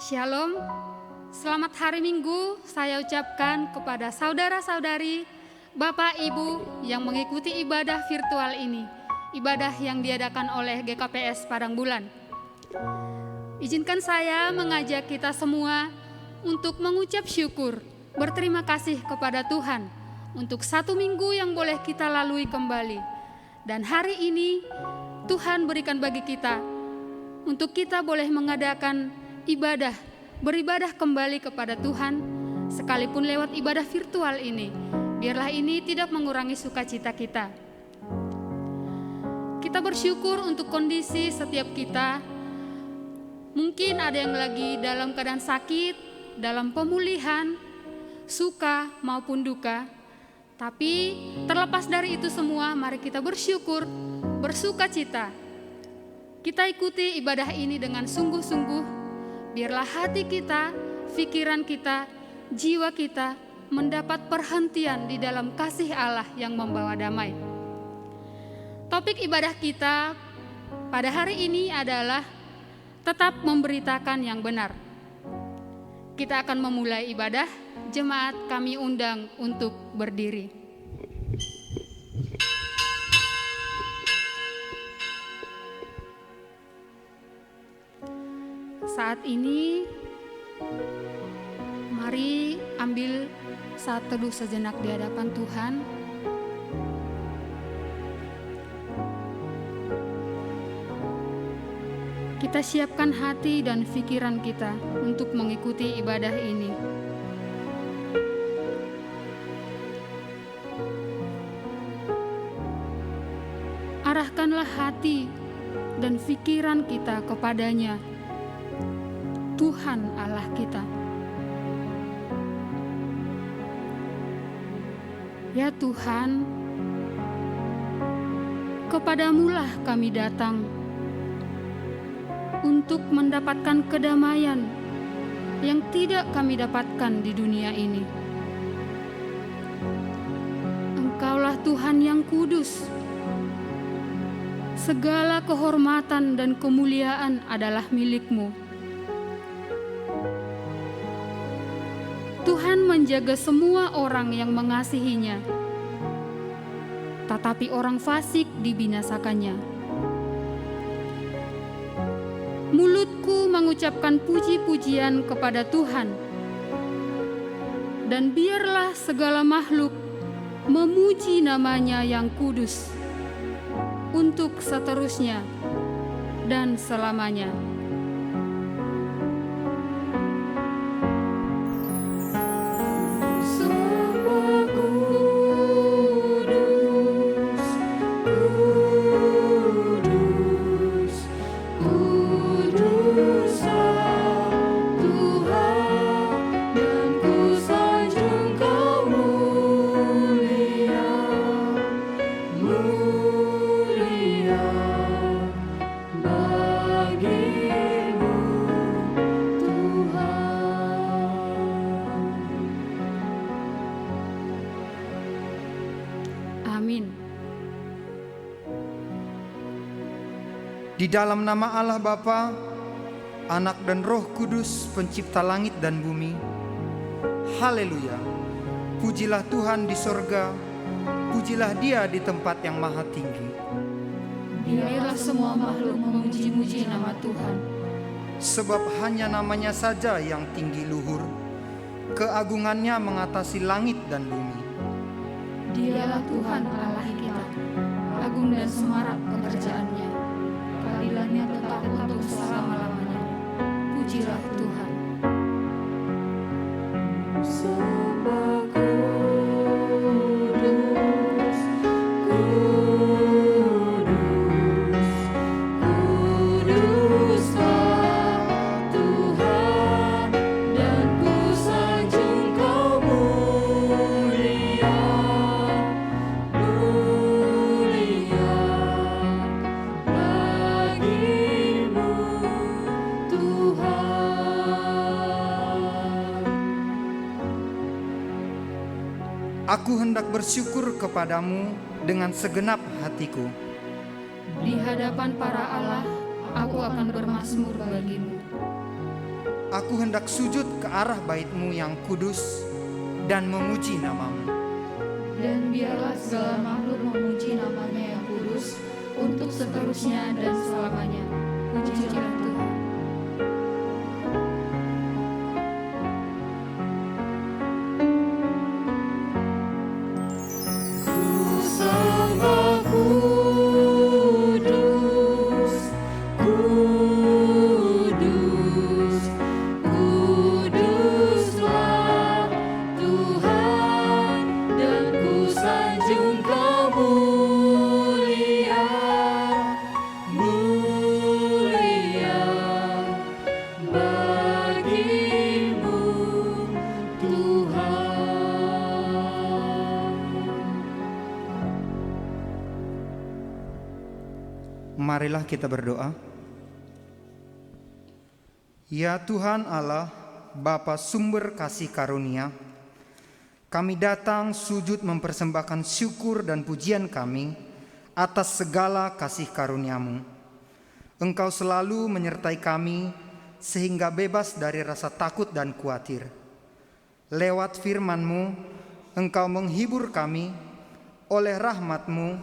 Shalom, selamat hari Minggu saya ucapkan kepada saudara-saudari, Bapak Ibu yang mengikuti ibadah virtual ini, ibadah yang diadakan oleh GKPS Padang Bulan. Izinkan saya mengajak kita semua untuk mengucap syukur, berterima kasih kepada Tuhan untuk satu minggu yang boleh kita lalui kembali. Dan hari ini Tuhan berikan bagi kita untuk kita boleh mengadakan ibadah, beribadah kembali kepada Tuhan, sekalipun lewat ibadah virtual ini. Biarlah ini tidak mengurangi sukacita kita. Kita bersyukur untuk kondisi setiap kita. Mungkin ada yang lagi dalam keadaan sakit, dalam pemulihan, suka maupun duka. Tapi terlepas dari itu semua, mari kita bersyukur, bersukacita. Kita ikuti ibadah ini dengan sungguh-sungguh. Biarlah hati kita, pikiran kita, jiwa kita mendapat perhentian di dalam kasih Allah yang membawa damai. Topik ibadah kita pada hari ini adalah tetap memberitakan yang benar. Kita akan memulai ibadah, jemaat kami undang untuk berdiri. Saat ini, mari ambil saat teduh sejenak di hadapan Tuhan. Kita siapkan hati dan pikiran kita untuk mengikuti ibadah ini. Arahkanlah hati dan pikiran kita kepadanya, Tuhan Allah kita. Ya Tuhan, kepadamu-lah kami datang untuk mendapatkan kedamaian yang tidak kami dapatkan di dunia ini. Engkaulah Tuhan yang kudus. Segala kehormatan dan kemuliaan adalah milik-Mu. Tuhan menjaga semua orang yang mengasihinya, tetapi orang fasik dibinasakannya. Mulutku mengucapkan puji-pujian kepada Tuhan, dan biarlah segala makhluk memuji namanya yang kudus untuk seterusnya dan selamanya. Di dalam nama Allah Bapa, Anak dan Roh Kudus, pencipta langit dan bumi. Haleluya. Pujilah Tuhan di sorga, pujilah Dia di tempat yang maha tinggi. Biarlah semua makhluk memuji-muji nama Tuhan. Sebab hanya namanya saja yang tinggi luhur, keagungannya mengatasi langit dan bumi. Dialah Tuhan Allah kita, agung dan semarak pekerjaannya. Keadilannya tetap untuk selama-lamanya. Pujilah Tuhan. Aku hendak bersyukur kepadamu dengan segenap hatiku. Di hadapan para Allah, aku akan bermazmur bagimu. Aku hendak sujud ke arah bait-Mu yang kudus dan memuji nama-Mu. Dan biarlah segala makhluk memuji nama-Nya yang kudus untuk seterusnya dan selamanya. Pujilah Tuhan. Marilah kita berdoa. Ya Tuhan Allah, Bapa sumber kasih karunia, kami datang sujud mempersembahkan syukur dan pujian kami atas segala kasih karunia-Mu. Engkau selalu menyertai kami sehingga bebas dari rasa takut dan khawatir. Lewat firman-Mu, Engkau menghibur kami. Oleh rahmat-Mu,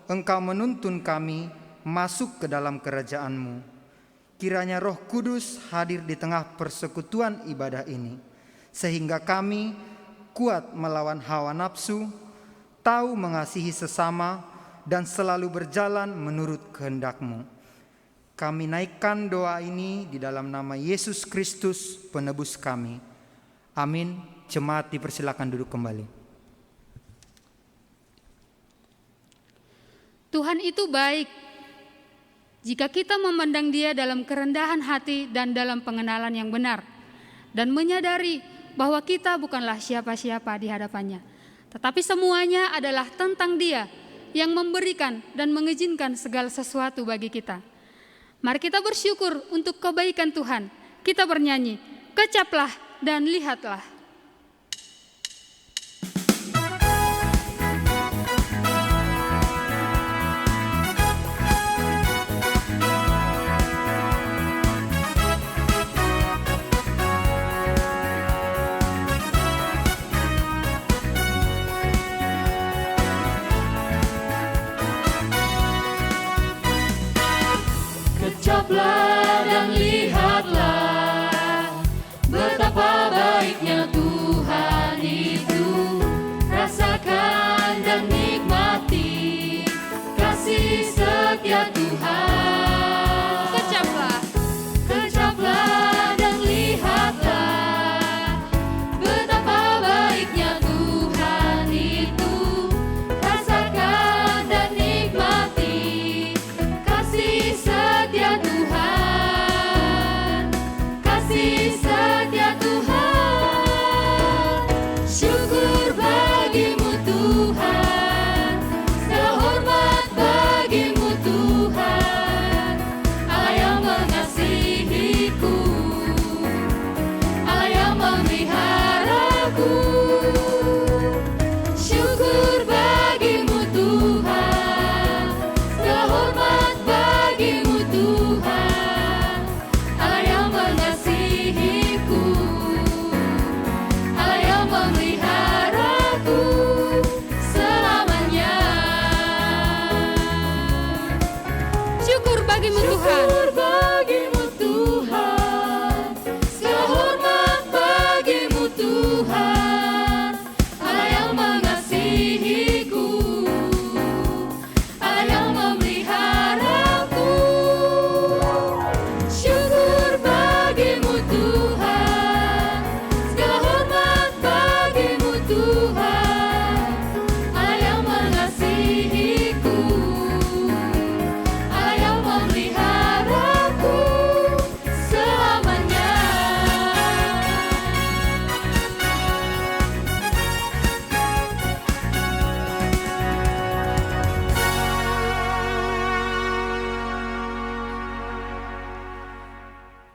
Engkau menuntun kami masuk ke dalam kerajaan-Mu. Kiranya Roh Kudus hadir di tengah persekutuan ibadah ini, sehingga kami kuat melawan hawa nafsu, tahu mengasihi sesama, dan selalu berjalan menurut kehendak-Mu. Kami naikkan doa ini di dalam nama Yesus Kristus, penebus kami. Amin. Jemaat dipersilakan duduk kembali. Tuhan itu baik jika kita memandang Dia dalam kerendahan hati dan dalam pengenalan yang benar, dan menyadari bahwa kita bukanlah siapa-siapa di hadapannya, tetapi semuanya adalah tentang Dia yang memberikan dan mengizinkan segala sesuatu bagi kita. Mari kita bersyukur untuk kebaikan Tuhan. Kita bernyanyi, kecaplah dan lihatlah. Kecaplah dan lihatlah betapa baiknya Tuhan itu. Rasakan dan nikmati kasih setia Tuhan. Kecaplah, kecaplah dan lihatlah betapa baiknya Tuhan itu. Rasakan dan nikmati kasih setia Tuhan, kasih setia Tuhan. Syukur bagimu Tuhan, segala hormat bagimu Tuhan. Allah yang mengasihiku, Allah yang memeliharaku. Syukur bagimu Tuhan, segala hormat bagimu Tuhan. Allah yang mengasihiku, Allah yang memeliharaku selamanya. syukur bagimu Tuhan. Syukur bagimu Tuhan, segala hormat bagimu Tuhan. Allah yang mengasihiku, Allah yang memeliharaku. Syukur bagimu Tuhan, segala hormat bagimu Tuhan. Allah yang mengasihiku, Allah yang memeliharaku selamanya.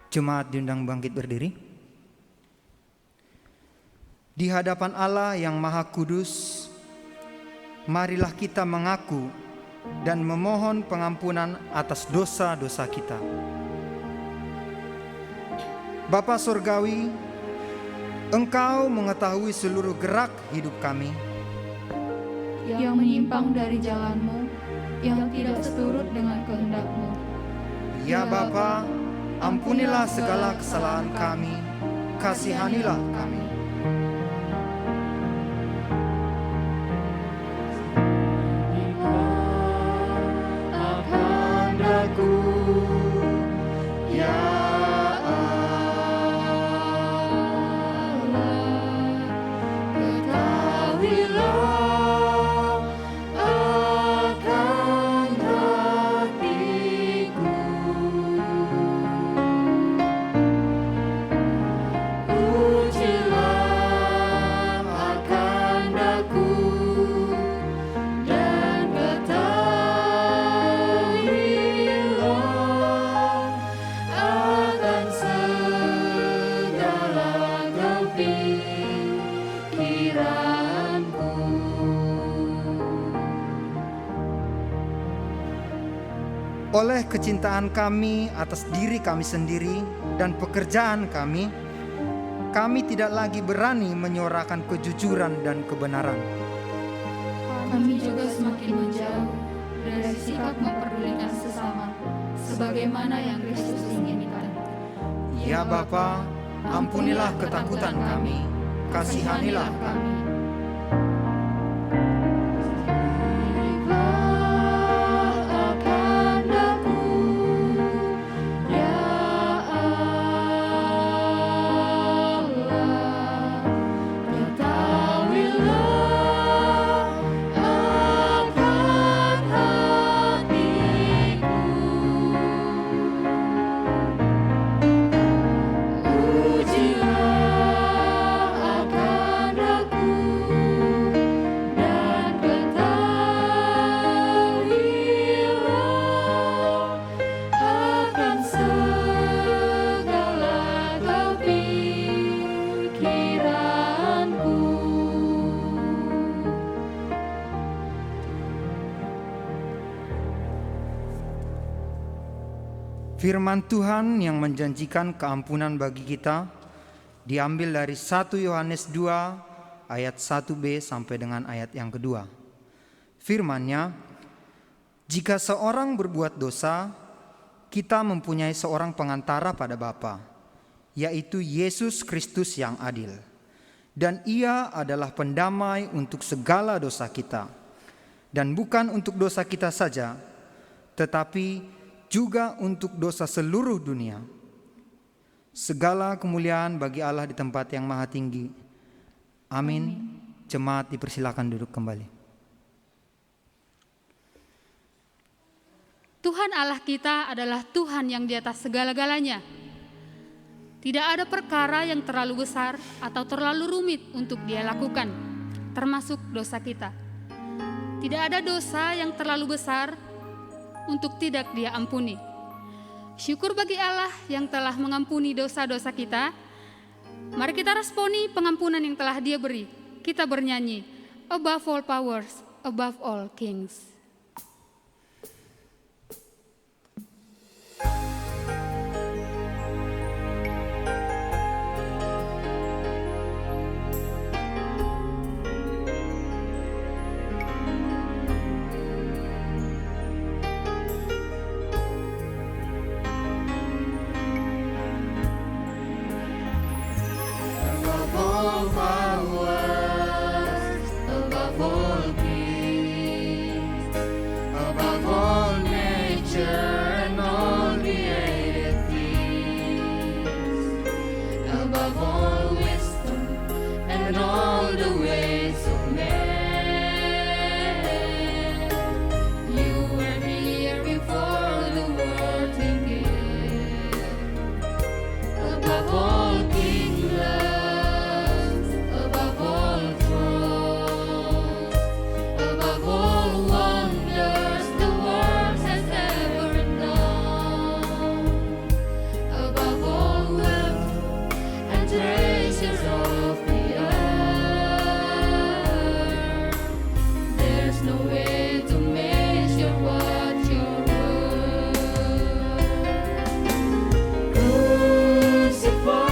Jemaat diundang bangkit berdiri. Di hadapan Allah yang Maha Kudus, marilah kita mengaku dan memohon pengampunan atas dosa-dosa kita. Bapa Surgawi, Engkau mengetahui seluruh gerak hidup kami. yang menyimpang dari jalan-Mu, yang tidak seturut dengan kehendak-Mu. Ya Bapa, ampunilah segala kesalahan kami, kasihanilah kami. Oleh kecintaan kami atas diri kami sendiri dan pekerjaan kami tidak lagi berani menyuarakan kejujuran dan kebenaran. Kami juga semakin menjauh dari sikap memperdulikan sesama, sebagaimana yang Kristus inginkan. Ya Bapa, ampunilah ketakutan kami, kasihanilah kami. Firman Tuhan yang menjanjikan keampunan bagi kita diambil dari 1 Yohanes 2 ayat 1b sampai dengan ayat yang kedua. Firman-Nya, jika seorang berbuat dosa, kita mempunyai seorang pengantara pada Bapa, yaitu Yesus Kristus yang adil. Dan Ia adalah pendamai untuk segala dosa kita, dan bukan untuk dosa kita saja, tetapi juga untuk dosa seluruh dunia. Segala kemuliaan bagi Allah di tempat yang maha tinggi. Amin. Jemaat dipersilakan duduk kembali. Tuhan Allah kita adalah Tuhan yang di atas segala-galanya. Tidak ada perkara yang terlalu besar atau terlalu rumit untuk Dia lakukan, termasuk dosa kita. Tidak ada dosa yang terlalu besar untuk tidak Dia ampuni. Syukur bagi Allah yang telah mengampuni dosa-dosa kita. Mari kita responi pengampunan yang telah Dia beri. Kita bernyanyi, above all powers, above all kings. Crucified.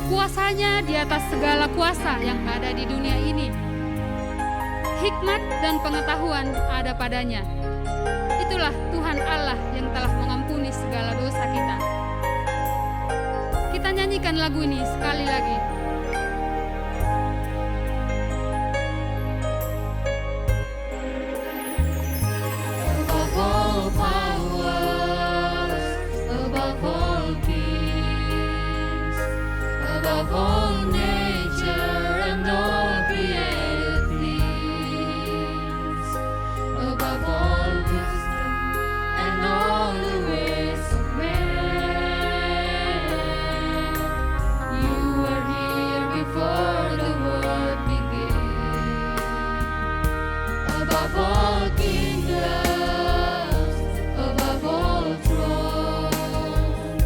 Kuasanya di atas segala kuasa yang ada di dunia ini. Hikmat dan pengetahuan ada padanya. Itulah Tuhan Allah yang telah mengampuni segala dosa kita. Kita nyanyikan lagu ini sekali lagi. Above all powers, above all kings, above all nature and all created things, above all wisdom and all the ways of man, you were here before the world began. Above all kingdoms, above all thrones,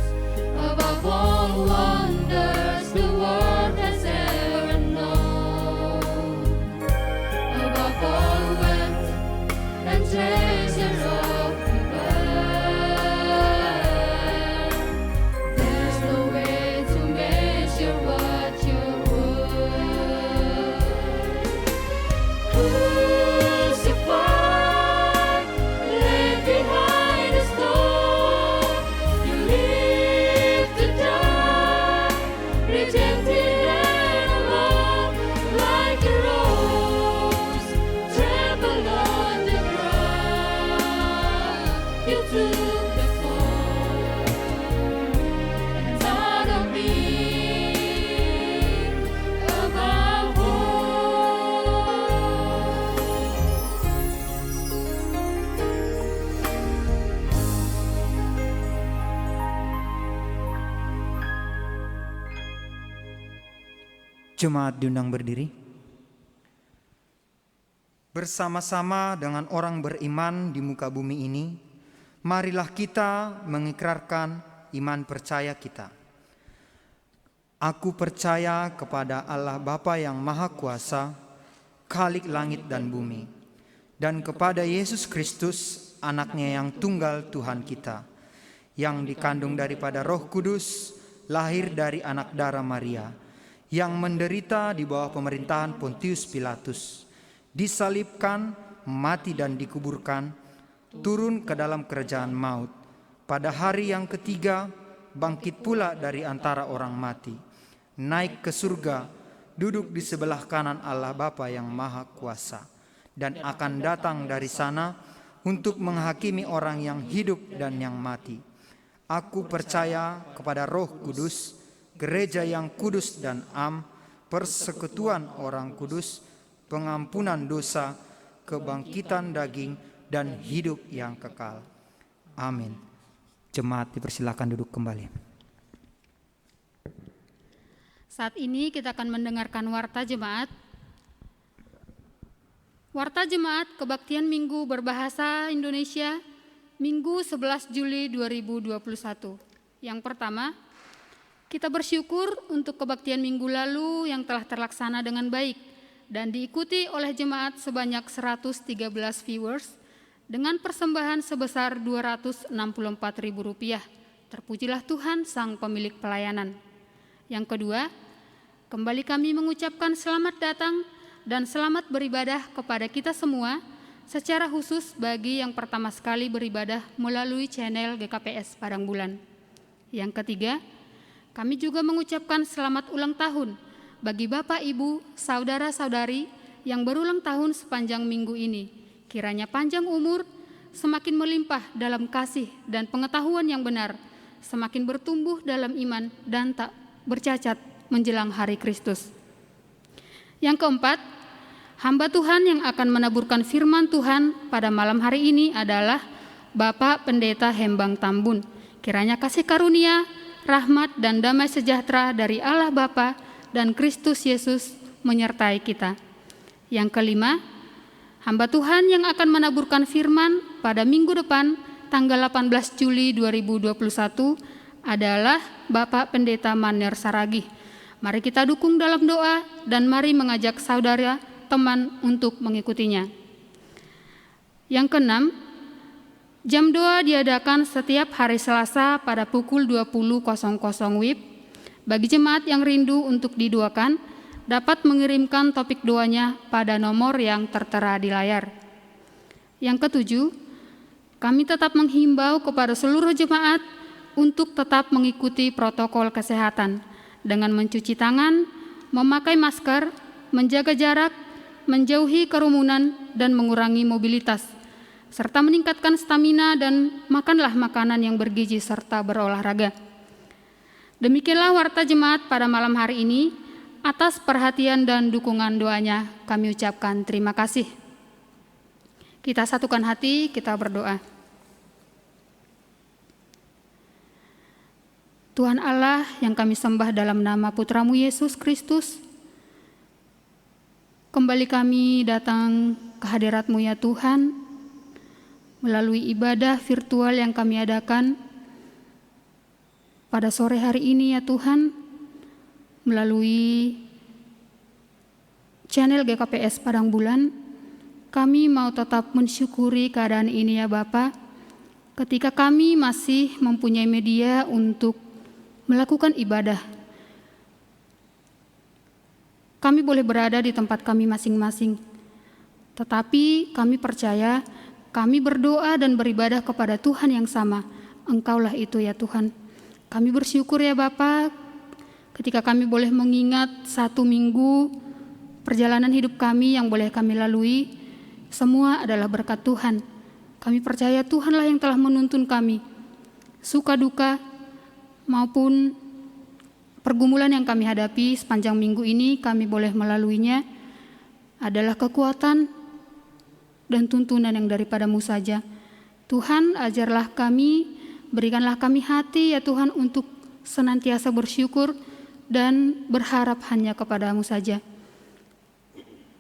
above all wonders the world has ever known, above all wealth and treasure of the earth, there's no way to measure what you're worth. Crucified, laid behind a stone, you lived to die, rejected and alone, like a rose trampled on the ground. You took the fall and thought of me above all. Jemaat diundang berdiri. Bersama-sama dengan orang beriman di muka bumi ini, marilah kita mengikrarkan iman percaya kita. Aku percaya kepada Allah Bapa yang Maha Kuasa, Khalik langit dan bumi, dan kepada Yesus Kristus, anaknya yang tunggal Tuhan kita, yang dikandung daripada Roh Kudus, lahir dari anak darah Maria, yang menderita di bawah pemerintahan Pontius Pilatus, disalibkan, mati dan dikuburkan, turun ke dalam kerajaan maut. Pada hari yang ketiga, bangkit pula dari antara orang mati, naik ke surga, duduk di sebelah kanan Allah Bapa yang Maha Kuasa, dan akan datang dari sana untuk menghakimi orang yang hidup dan yang mati. Aku percaya kepada Roh Kudus, gereja yang kudus dan am, persekutuan orang kudus, pengampunan dosa, kebangkitan daging, dan hidup yang kekal. Amin. Jemaat dipersilakan duduk kembali. Saat ini kita akan mendengarkan warta jemaat. Warta jemaat kebaktian Minggu berbahasa Indonesia, Minggu 11 Juli 2021. Yang pertama, kita bersyukur untuk kebaktian minggu lalu yang telah terlaksana dengan baik dan diikuti oleh jemaat sebanyak 113 viewers dengan persembahan sebesar Rp264.000. Terpujilah Tuhan Sang Pemilik Pelayanan. Yang kedua, kembali kami mengucapkan selamat datang dan selamat beribadah kepada kita semua, secara khusus bagi yang pertama sekali beribadah melalui channel GKPS Padang Bulan. Yang ketiga, kami juga mengucapkan selamat ulang tahun bagi Bapak, Ibu, Saudara-saudari yang berulang tahun sepanjang minggu ini. Kiranya panjang umur, semakin melimpah dalam kasih dan pengetahuan yang benar, semakin bertumbuh dalam iman dan tak bercacat menjelang hari Kristus. Yang keempat, hamba Tuhan yang akan menaburkan firman Tuhan pada malam hari ini adalah Bapak Pendeta Hembang Tambun. Kiranya kasih karunia, rahmat dan damai sejahtera dari Allah Bapa dan Kristus Yesus menyertai kita. Yang kelima, hamba Tuhan yang akan menaburkan firman pada minggu depan tanggal 18 Juli 2021 adalah Bapak Pendeta Maner Saragih. Mari kita dukung dalam doa dan mari mengajak saudara teman untuk mengikutinya. Yang keenam, jam doa diadakan setiap hari Selasa pada pukul 20.00 WIB. Bagi jemaat yang rindu untuk didoakan, dapat mengirimkan topik doanya pada nomor yang tertera di layar. Yang ketujuh, kami tetap menghimbau kepada seluruh jemaat untuk tetap mengikuti protokol kesehatan dengan mencuci tangan, memakai masker, menjaga jarak, menjauhi kerumunan, dan mengurangi mobilitas, serta meningkatkan stamina dan makanlah makanan yang bergizi serta berolahraga. Demikianlah warta jemaat pada malam hari ini. Atas perhatian dan dukungan doanya kami ucapkan terima kasih. Kita satukan hati, kita berdoa. Tuhan Allah yang kami sembah dalam nama Putra-Mu Yesus Kristus, kembali kami datang ke hadirat-Mu ya Tuhan, melalui ibadah virtual yang kami adakan pada sore hari ini ya Tuhan, melalui channel GKPS Padang Bulan, kami mau tetap mensyukuri keadaan ini ya Bapa, ketika kami masih mempunyai media untuk melakukan ibadah. Kami boleh berada di tempat kami masing-masing, tetapi kami percaya, kami berdoa dan beribadah kepada Tuhan yang sama. Engkaulah itu ya Tuhan. Kami bersyukur ya Bapa, ketika kami boleh mengingat 1 minggu perjalanan hidup kami yang boleh kami lalui, semua adalah berkat Tuhan. Kami percaya Tuhanlah yang telah menuntun kami, suka duka maupun pergumulan yang kami hadapi sepanjang minggu ini, kami boleh melaluinya adalah kekuatan dan tuntunan yang daripada-Mu saja. Tuhan, ajarlah kami, berikanlah kami hati ya Tuhan untuk senantiasa bersyukur dan berharap hanya kepada-Mu saja.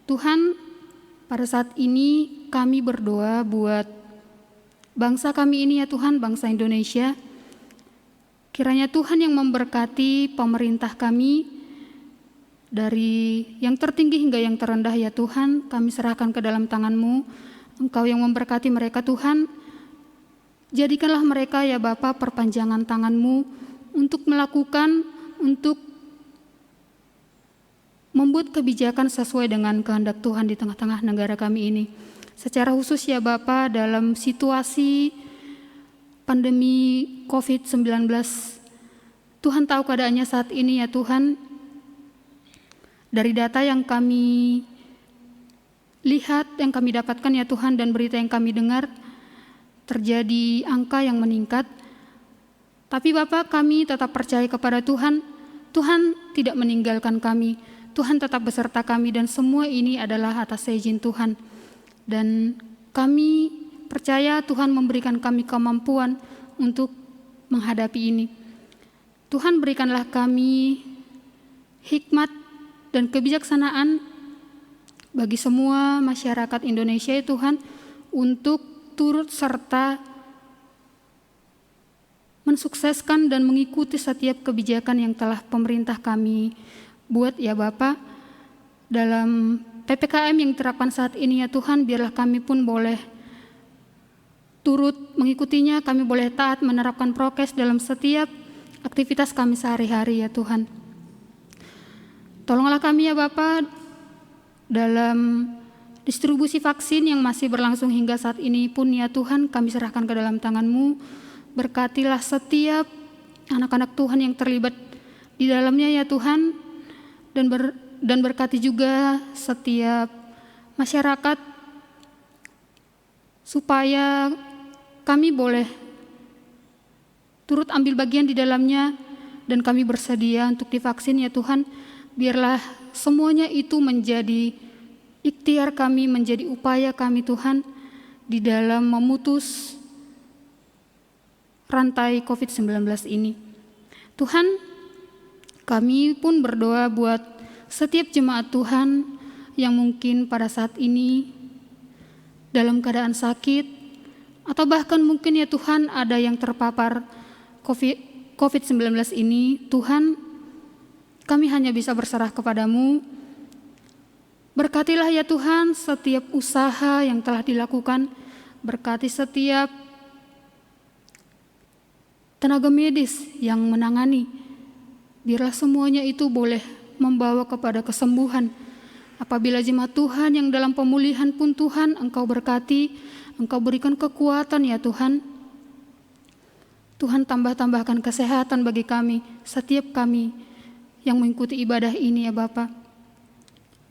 Tuhan, pada saat ini kami berdoa buat bangsa kami ini ya Tuhan, bangsa Indonesia. Kiranya Tuhan yang memberkati pemerintah kami, dari yang tertinggi hingga yang terendah ya Tuhan, kami serahkan ke dalam tangan-Mu. Engkau yang memberkati mereka Tuhan. Jadikanlah mereka ya Bapa perpanjangan tangan-Mu untuk melakukan, untuk membuat kebijakan sesuai dengan kehendak Tuhan di tengah-tengah negara kami ini. Secara khusus ya Bapa, dalam situasi pandemi COVID-19, Tuhan tahu keadaannya saat ini ya Tuhan. Dari data yang kami lihat, yang kami dapatkan ya Tuhan, dan berita yang kami dengar, terjadi angka yang meningkat. Tapi Bapa, kami tetap percaya kepada Tuhan. Tuhan tidak meninggalkan kami. Tuhan tetap beserta kami, dan semua ini adalah atas izin Tuhan. Dan kami percaya Tuhan memberikan kami kemampuan untuk menghadapi ini. Tuhan, berikanlah kami hikmat dan kebijaksanaan bagi semua masyarakat Indonesia ya Tuhan, untuk turut serta mensukseskan dan mengikuti setiap kebijakan yang telah pemerintah kami buat ya Bapa. Dalam PPKM yang diterapkan saat ini ya Tuhan, biarlah kami pun boleh turut mengikutinya, kami boleh taat menerapkan prokes dalam setiap aktivitas kami sehari-hari ya Tuhan. Tolonglah kami ya Bapa, dalam distribusi vaksin yang masih berlangsung hingga saat ini pun ya Tuhan, kami serahkan ke dalam tangan-Mu. Berkatilah setiap anak-anak Tuhan yang terlibat di dalamnya ya Tuhan, dan berkati juga setiap masyarakat, supaya kami boleh turut ambil bagian di dalamnya, dan kami bersedia untuk divaksin ya Tuhan. Biarlah semuanya itu menjadi ikhtiar kami, menjadi upaya kami Tuhan, di dalam memutus rantai COVID-19 ini. Tuhan, kami pun berdoa buat setiap jemaat Tuhan yang mungkin pada saat ini dalam keadaan sakit, atau bahkan mungkin ya Tuhan ada yang terpapar COVID-19 ini. Tuhan, kami hanya bisa berserah kepada-Mu. Berkatilah ya Tuhan setiap usaha yang telah dilakukan, berkati setiap tenaga medis yang menangani. biarlah semuanya itu boleh membawa kepada kesembuhan. Apabila jemaat Tuhan yang dalam pemulihan pun Tuhan, Engkau berkati, Engkau berikan kekuatan ya Tuhan. Tuhan tambahkan kesehatan bagi kami, setiap kami yang mengikuti ibadah ini ya Bapa.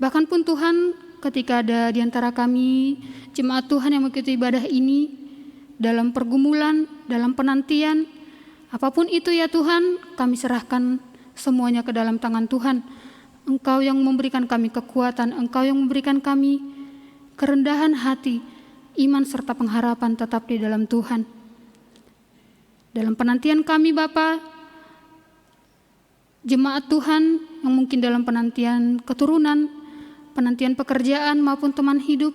Bahkan pun Tuhan, ketika ada di antara kami jemaat Tuhan yang mengikuti ibadah ini dalam pergumulan, dalam penantian, apapun itu ya Tuhan, kami serahkan semuanya ke dalam tangan Tuhan. Engkau yang memberikan kami kekuatan, Engkau yang memberikan kami kerendahan hati, iman serta pengharapan tetap di dalam Tuhan. Dalam penantian kami Bapa, jemaat Tuhan yang mungkin dalam penantian keturunan, penantian pekerjaan maupun teman hidup,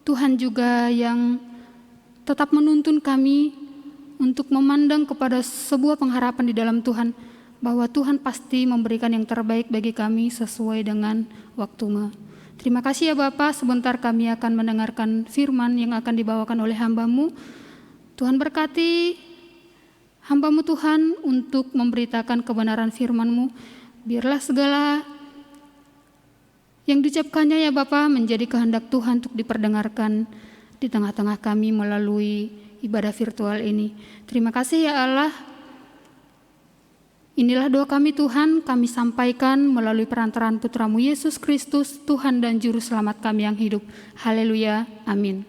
Tuhan juga yang tetap menuntun kami untuk memandang kepada sebuah pengharapan di dalam Tuhan, bahwa Tuhan pasti memberikan yang terbaik bagi kami sesuai dengan waktunya. Terima kasih ya Bapa, sebentar kami akan mendengarkan firman yang akan dibawakan oleh hamba-Mu. Tuhan berkati hamba-Mu Tuhan untuk memberitakan kebenaran firman-Mu. Biarlah segala yang diucapkannya ya Bapa menjadi kehendak Tuhan untuk diperdengarkan di tengah-tengah kami melalui ibadah virtual ini. Terima kasih ya Allah. Inilah doa kami Tuhan, kami sampaikan melalui perantaraan Putra-Mu Yesus Kristus, Tuhan dan Juru Selamat kami yang hidup. Haleluya, amin.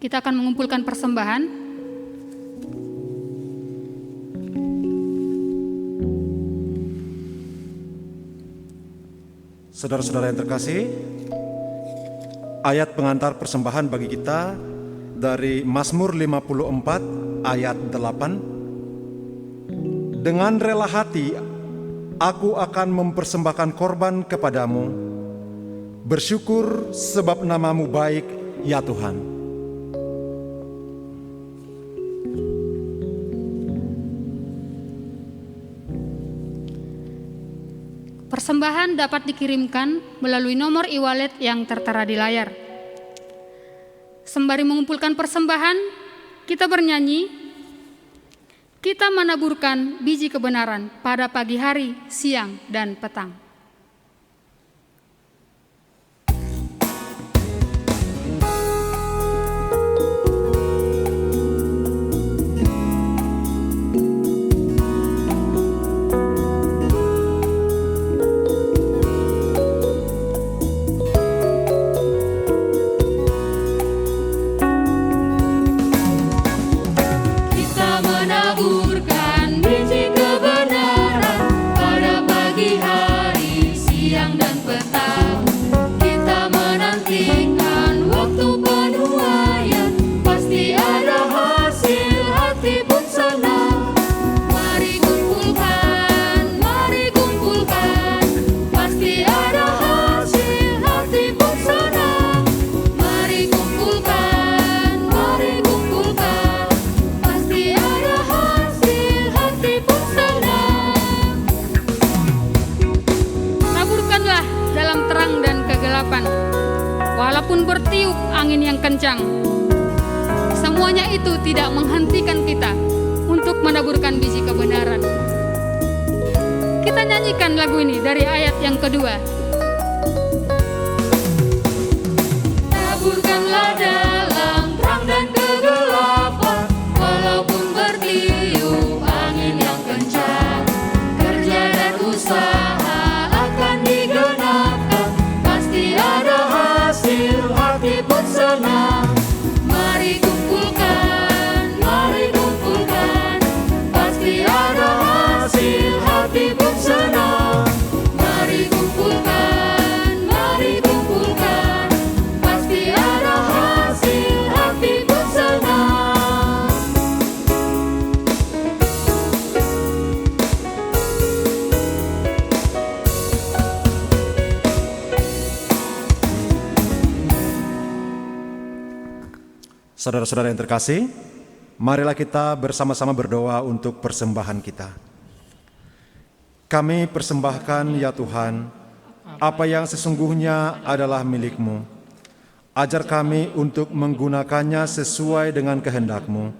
Kita akan mengumpulkan persembahan. Saudara-saudara yang terkasih, ayat pengantar persembahan bagi kita dari Mazmur 54 ayat 8. Dengan rela hati aku akan mempersembahkan korban kepadamu, bersyukur sebab nama-Mu baik ya Tuhan. Persembahan dapat dikirimkan melalui nomor e-wallet yang tertera di layar. Sembari mengumpulkan persembahan, kita bernyanyi, kita menaburkan biji kebenaran pada pagi hari, siang, dan petang. Walaupun bertiup angin yang kencang, semuanya itu tidak menghentikan kita untuk menaburkan biji kebenaran. Kita nyanyikan lagu ini dari ayat yang kedua. Taburkanlah dalam terang dan kegelapan, walaupun bertiup angin yang kencang, kerja dan usaha akan digenapkan, pasti ada hasil, hati pun senang. Mari kumpulkan, pasti ada hasil, hati pun senang. Mari kumpulkan, pasti ada hasil, hati pun senang. Saudara-saudara yang terkasih, marilah kita bersama-sama berdoa untuk persembahan kita. Kami persembahkan ya Tuhan apa yang sesungguhnya adalah milik-Mu. Ajar kami untuk menggunakannya sesuai dengan kehendak-Mu.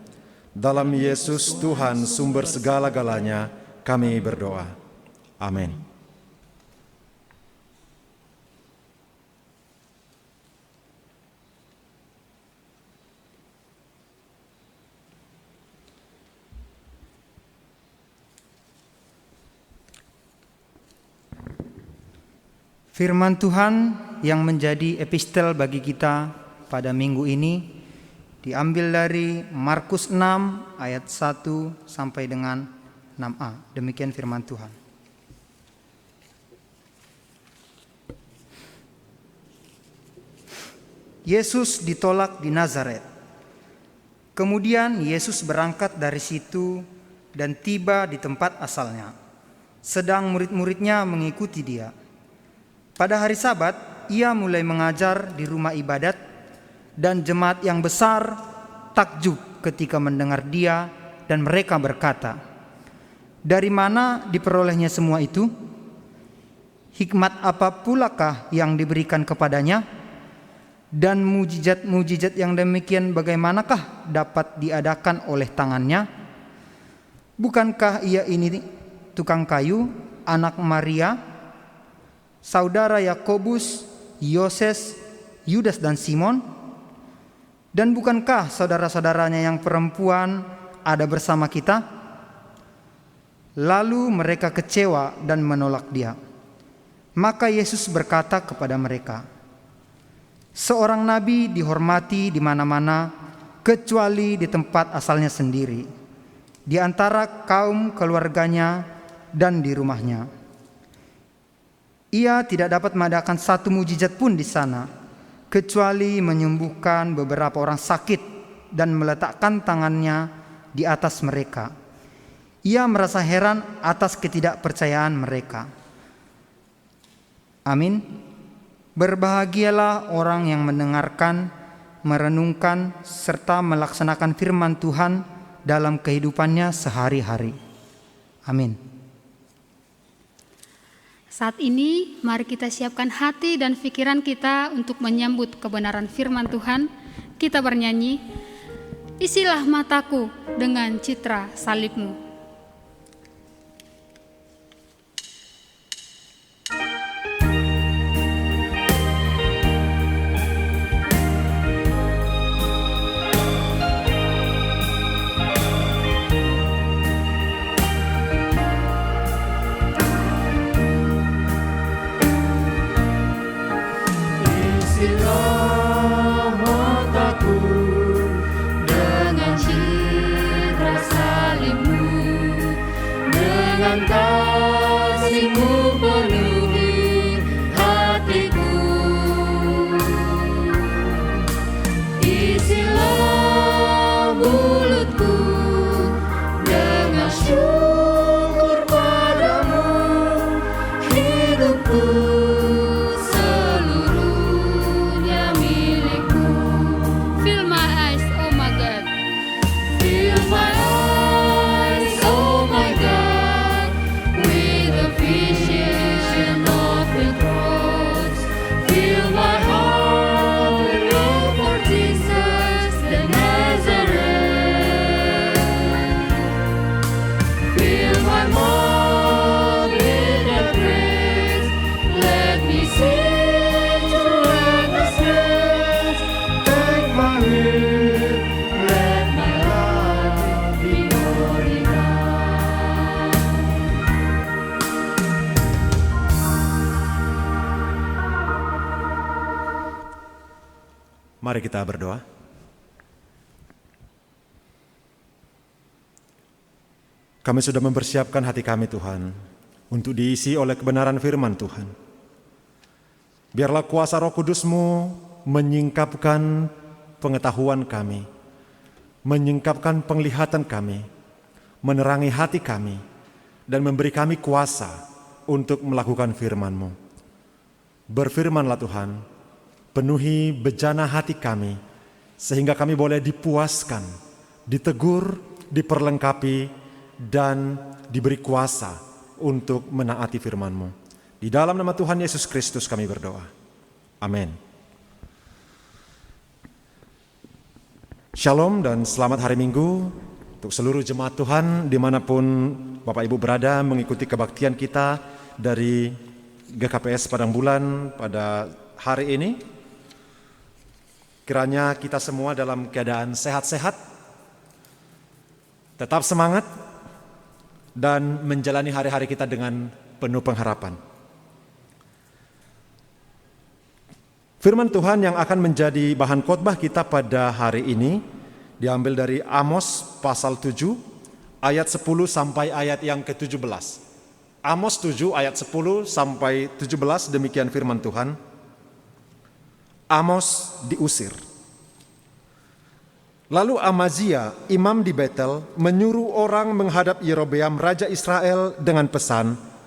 Dalam Yesus Tuhan sumber segala-galanya kami berdoa. Amin. Firman Tuhan yang menjadi epistel bagi kita pada minggu ini diambil dari Markus 6 ayat 1 sampai dengan 6a. Demikian firman Tuhan. Yesus ditolak di Nazaret. Kemudian Yesus berangkat dari situ dan tiba di tempat asalnya. Sedang murid-muridnya mengikuti dia. Pada hari Sabat, ia mulai mengajar di rumah ibadat dan jemaat yang besar takjub ketika mendengar dia dan mereka berkata, "Dari mana diperolehnya semua itu? Hikmat apa pulakah yang diberikan kepadanya? Dan mujizat-mujizat yang demikian bagaimanakah dapat diadakan oleh tangannya? Bukankah ia ini tukang kayu, anak Maria, saudara Yakobus, Yoses, Yudas dan Simon? Dan bukankah saudara-saudaranya yang perempuan ada bersama kita?" Lalu mereka kecewa dan menolak dia. Maka Yesus berkata kepada mereka, "Seorang nabi dihormati di mana-mana kecuali di tempat asalnya sendiri, di antara kaum keluarganya dan di rumahnya. Ia tidak dapat mengadakan satu mujizat pun di sana, kecuali menyembuhkan beberapa orang sakit dan meletakkan tangannya di atas mereka. Ia merasa heran atas ketidakpercayaan mereka." Amin. Berbahagialah orang yang mendengarkan, merenungkan, serta melaksanakan firman Tuhan dalam kehidupannya sehari-hari. Amin. Saat ini, mari kita siapkan hati dan pikiran kita untuk menyambut kebenaran firman Tuhan. Kita bernyanyi, "Isilah mataku dengan citra salib-Mu." Mari kita berdoa. Kami sudah mempersiapkan hati kami Tuhan untuk diisi oleh kebenaran firman Tuhan. Biarlah kuasa Roh Kudus-Mu menyingkapkan pengetahuan kami, menyingkapkan penglihatan kami, menerangi hati kami, dan memberi kami kuasa untuk melakukan firman-Mu. Berfirmanlah Tuhan, penuhi bejana hati kami, sehingga kami boleh dipuaskan, ditegur, diperlengkapi, dan diberi kuasa untuk menaati firman-Mu. Di dalam nama Tuhan Yesus Kristus kami berdoa. Amin. Shalom dan selamat hari Minggu untuk seluruh jemaat Tuhan dimanapun Bapak Ibu berada mengikuti kebaktian kita dari GKPS Padang Bulan pada hari ini. Kiranya kita semua dalam keadaan sehat-sehat, tetap semangat, dan menjalani hari-hari kita dengan penuh pengharapan. Firman Tuhan yang akan menjadi bahan khotbah kita pada hari ini diambil dari Amos pasal 7 ayat 10 sampai ayat yang ke-17. Amos 7 ayat 10 sampai 17, demikian firman Tuhan. Amos diusir. Lalu Amazia, imam di Betel, menyuruh orang menghadap Yerobeam raja Israel dengan pesan,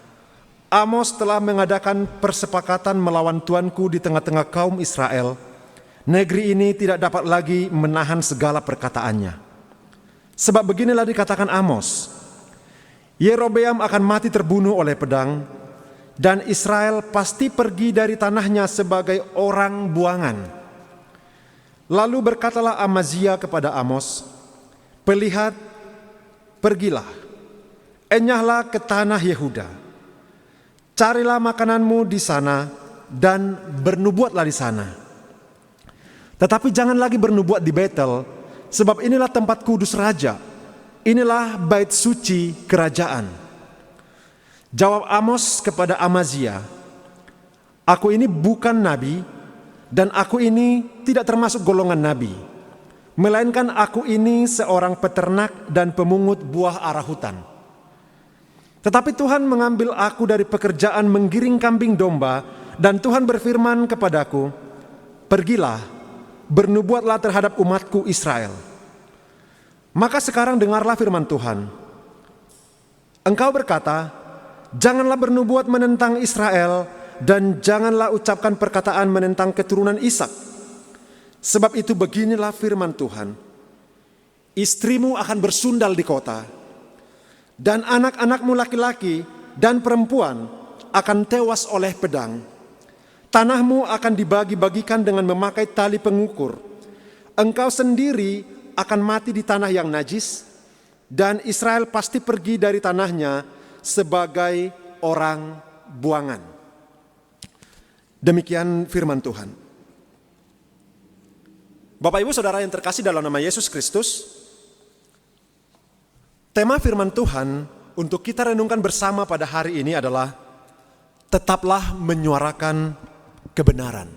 Amos telah mengadakan persepakatan melawan tuanku di tengah-tengah kaum Israel. Negeri ini tidak dapat lagi menahan segala perkataannya. Sebab beginilah dikatakan Amos, Yerobeam akan mati terbunuh oleh pedang, dan Israel pasti pergi dari tanahnya sebagai orang buangan. Lalu berkatalah Amazia kepada Amos, "Pelihat, pergilah, enyahlah ke tanah Yehuda. Carilah makananmu di sana dan bernubuatlah di sana. Tetapi jangan lagi bernubuat di Betel, sebab inilah tempat kudus raja. Inilah bait suci kerajaan." Jawab Amos kepada Amazia, "Aku ini bukan nabi, dan aku ini tidak termasuk golongan nabi, melainkan aku ini seorang peternak dan pemungut buah ara hutan. Tetapi Tuhan mengambil aku dari pekerjaan menggiring kambing domba, dan Tuhan berfirman kepadaku, pergilah, bernubuatlah terhadap umatku Israel. Maka sekarang dengarlah firman Tuhan. Engkau berkata, janganlah bernubuat menentang Israel, dan janganlah ucapkan perkataan menentang keturunan Ishak. Sebab itu beginilah firman Tuhan, istrimu akan bersundal di kota, dan anak-anakmu laki-laki dan perempuan akan tewas oleh pedang. Tanahmu akan dibagi-bagikan dengan memakai tali pengukur. Engkau sendiri akan mati di tanah yang najis, dan Israel pasti pergi dari tanahnya sebagai orang buangan." Demikian firman Tuhan. Bapak Ibu Saudara yang terkasih dalam nama Yesus Kristus, tema firman Tuhan untuk kita renungkan bersama pada hari ini adalah tetaplah menyuarakan kebenaran.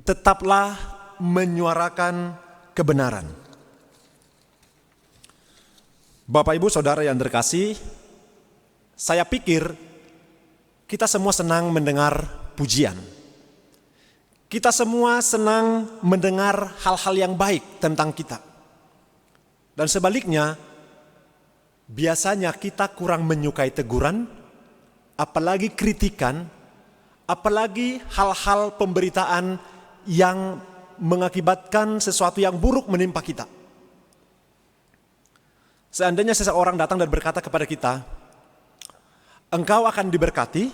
Tetaplah menyuarakan kebenaran. Bapak Ibu Saudara yang terkasih, saya pikir kita semua senang mendengar pujian. Kita semua senang mendengar hal-hal yang baik tentang kita. Dan sebaliknya, biasanya kita kurang menyukai teguran, apalagi kritikan, apalagi hal-hal pemberitaan yang mengakibatkan sesuatu yang buruk menimpa kita. Seandainya seseorang datang dan berkata kepada kita, engkau akan diberkati,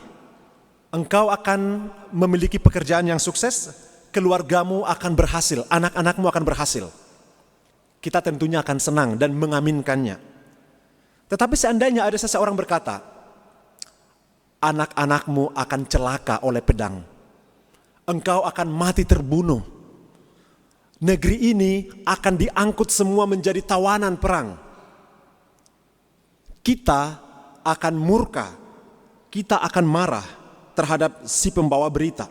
engkau akan memiliki pekerjaan yang sukses, keluargamu akan berhasil, anak-anakmu akan berhasil. Kita tentunya akan senang dan mengaminkannya. Tetapi seandainya ada seseorang berkata, anak-anakmu akan celaka oleh pedang, engkau akan mati terbunuh, negeri ini akan diangkut semua menjadi tawanan perang, kita akan murka, kita akan marah terhadap si pembawa berita.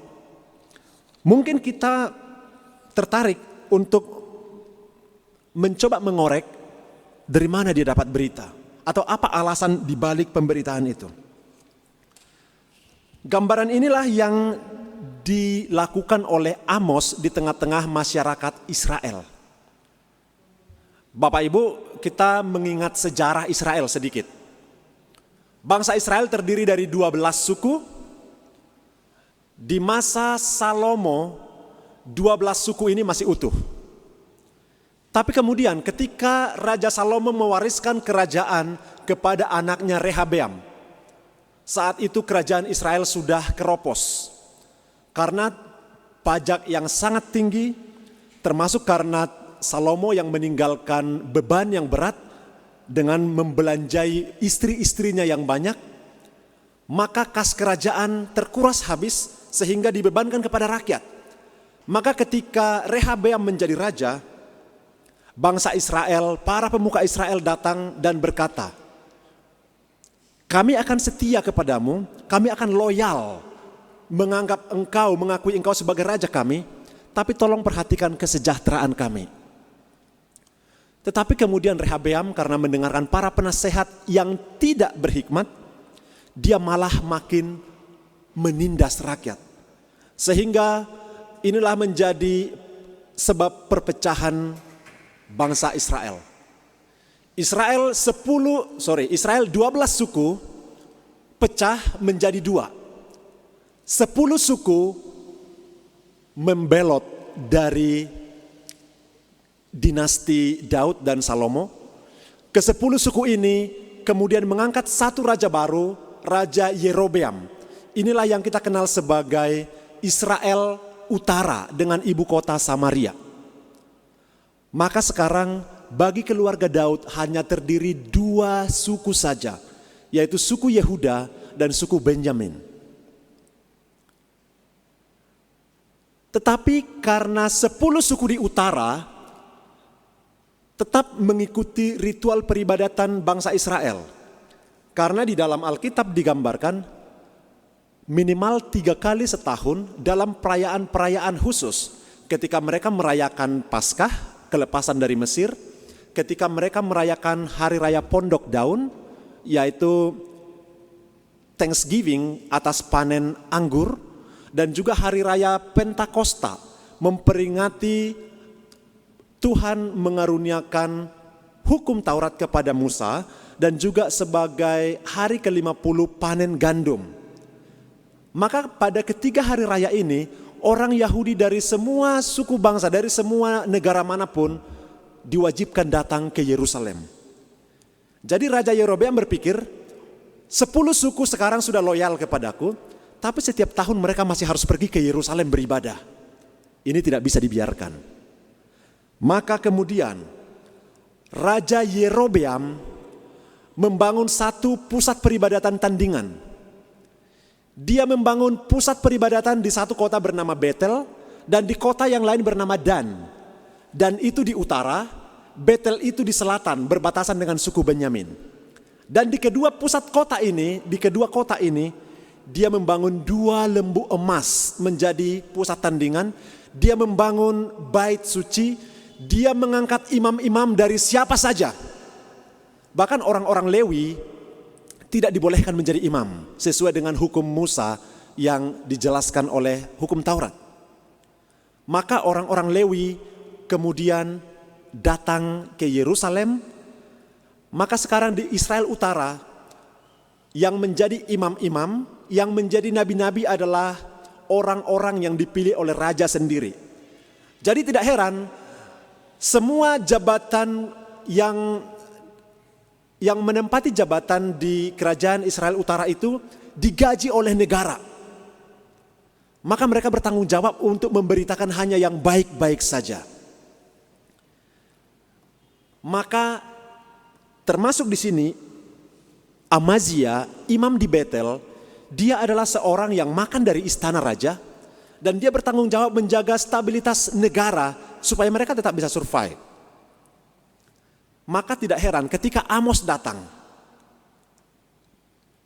Mungkin kita tertarik untuk mencoba mengorek dari mana dia dapat berita, atau apa alasan dibalik pemberitaan itu. Gambaran inilah yang dilakukan oleh Amos di tengah-tengah masyarakat Israel. Bapak Ibu, kita mengingat sejarah Israel sedikit. Bangsa Israel terdiri dari 12 suku. Di masa Salomo, 12 suku ini masih utuh. Tapi kemudian ketika Raja Salomo mewariskan kerajaan kepada anaknya Rehabeam, Saat itu kerajaan Israel sudah keropos karena pajak yang sangat tinggi, termasuk karena Salomo yang meninggalkan beban yang berat dengan membelanjai istri-istrinya yang banyak. Maka kas kerajaan terkuras habis sehingga dibebankan kepada rakyat. Maka ketika Rehabeam menjadi raja, bangsa Israel, para pemuka Israel datang dan berkata, kami akan setia kepadamu, kami akan loyal, mengakui engkau sebagai raja kami, tapi tolong perhatikan kesejahteraan kami. Tetapi kemudian Rehabeam karena mendengarkan para penasehat yang tidak berhikmat, dia malah makin menindas rakyat. Sehingga inilah menjadi sebab perpecahan bangsa Israel. Israel 12 suku pecah menjadi 2. 10 suku membelot dari dinasti Daud dan Salomo. Ke-10 suku ini kemudian mengangkat satu raja baru, Raja Yerobeam. Inilah yang kita kenal sebagai Israel Utara dengan ibu kota Samaria. Maka sekarang bagi keluarga Daud hanya terdiri 2 suku saja, yaitu suku Yehuda dan suku Benyamin. Tetapi karena 10 suku di utara tetap mengikuti ritual peribadatan bangsa Israel. Karena di dalam Alkitab digambarkan minimal 3 kali setahun dalam perayaan-perayaan khusus. Ketika mereka merayakan Paskah, kelepasan dari Mesir, ketika mereka merayakan Hari Raya Pondok Daun, yaitu Thanksgiving atas panen anggur, dan juga Hari Raya Pentakosta, memperingati Tuhan mengaruniakan hukum Taurat kepada Musa, dan juga sebagai hari ke-50 panen gandum. Maka pada ketiga hari raya ini, orang Yahudi dari semua suku bangsa, dari semua negara manapun, diwajibkan datang ke Yerusalem. Jadi Raja Yerobeam berpikir, 10 suku sekarang sudah loyal kepadaku, tapi setiap tahun mereka masih harus pergi ke Yerusalem beribadah. Ini tidak bisa dibiarkan. Maka kemudian Raja Yerobeam membangun satu pusat peribadatan tandingan. Dia membangun pusat peribadatan di satu kota bernama Betel, dan di kota yang lain bernama Dan. Dan itu di utara, Betel itu di selatan, berbatasan dengan suku Benyamin. Dan di kedua kota ini, dia membangun 2 lembu emas menjadi pusat tandingan. Dia membangun bait suci, dia mengangkat imam-imam dari siapa saja. Bahkan orang-orang Lewi tidak dibolehkan menjadi imam sesuai dengan hukum Musa yang dijelaskan oleh hukum Taurat. Maka orang-orang Lewi kemudian datang ke Yerusalem. Maka sekarang di Israel Utara yang menjadi imam-imam, yang menjadi nabi-nabi adalah orang-orang yang dipilih oleh raja sendiri. Jadi tidak heran semua jabatan yang menempati jabatan di kerajaan Israel Utara itu digaji oleh negara. Maka mereka bertanggung jawab untuk memberitakan hanya yang baik-baik saja. Maka termasuk di sini Amazia, imam di Betel, dia adalah seorang yang makan dari istana raja, dan dia bertanggung jawab menjaga stabilitas negara supaya mereka tetap bisa survive. Maka tidak heran ketika Amos datang,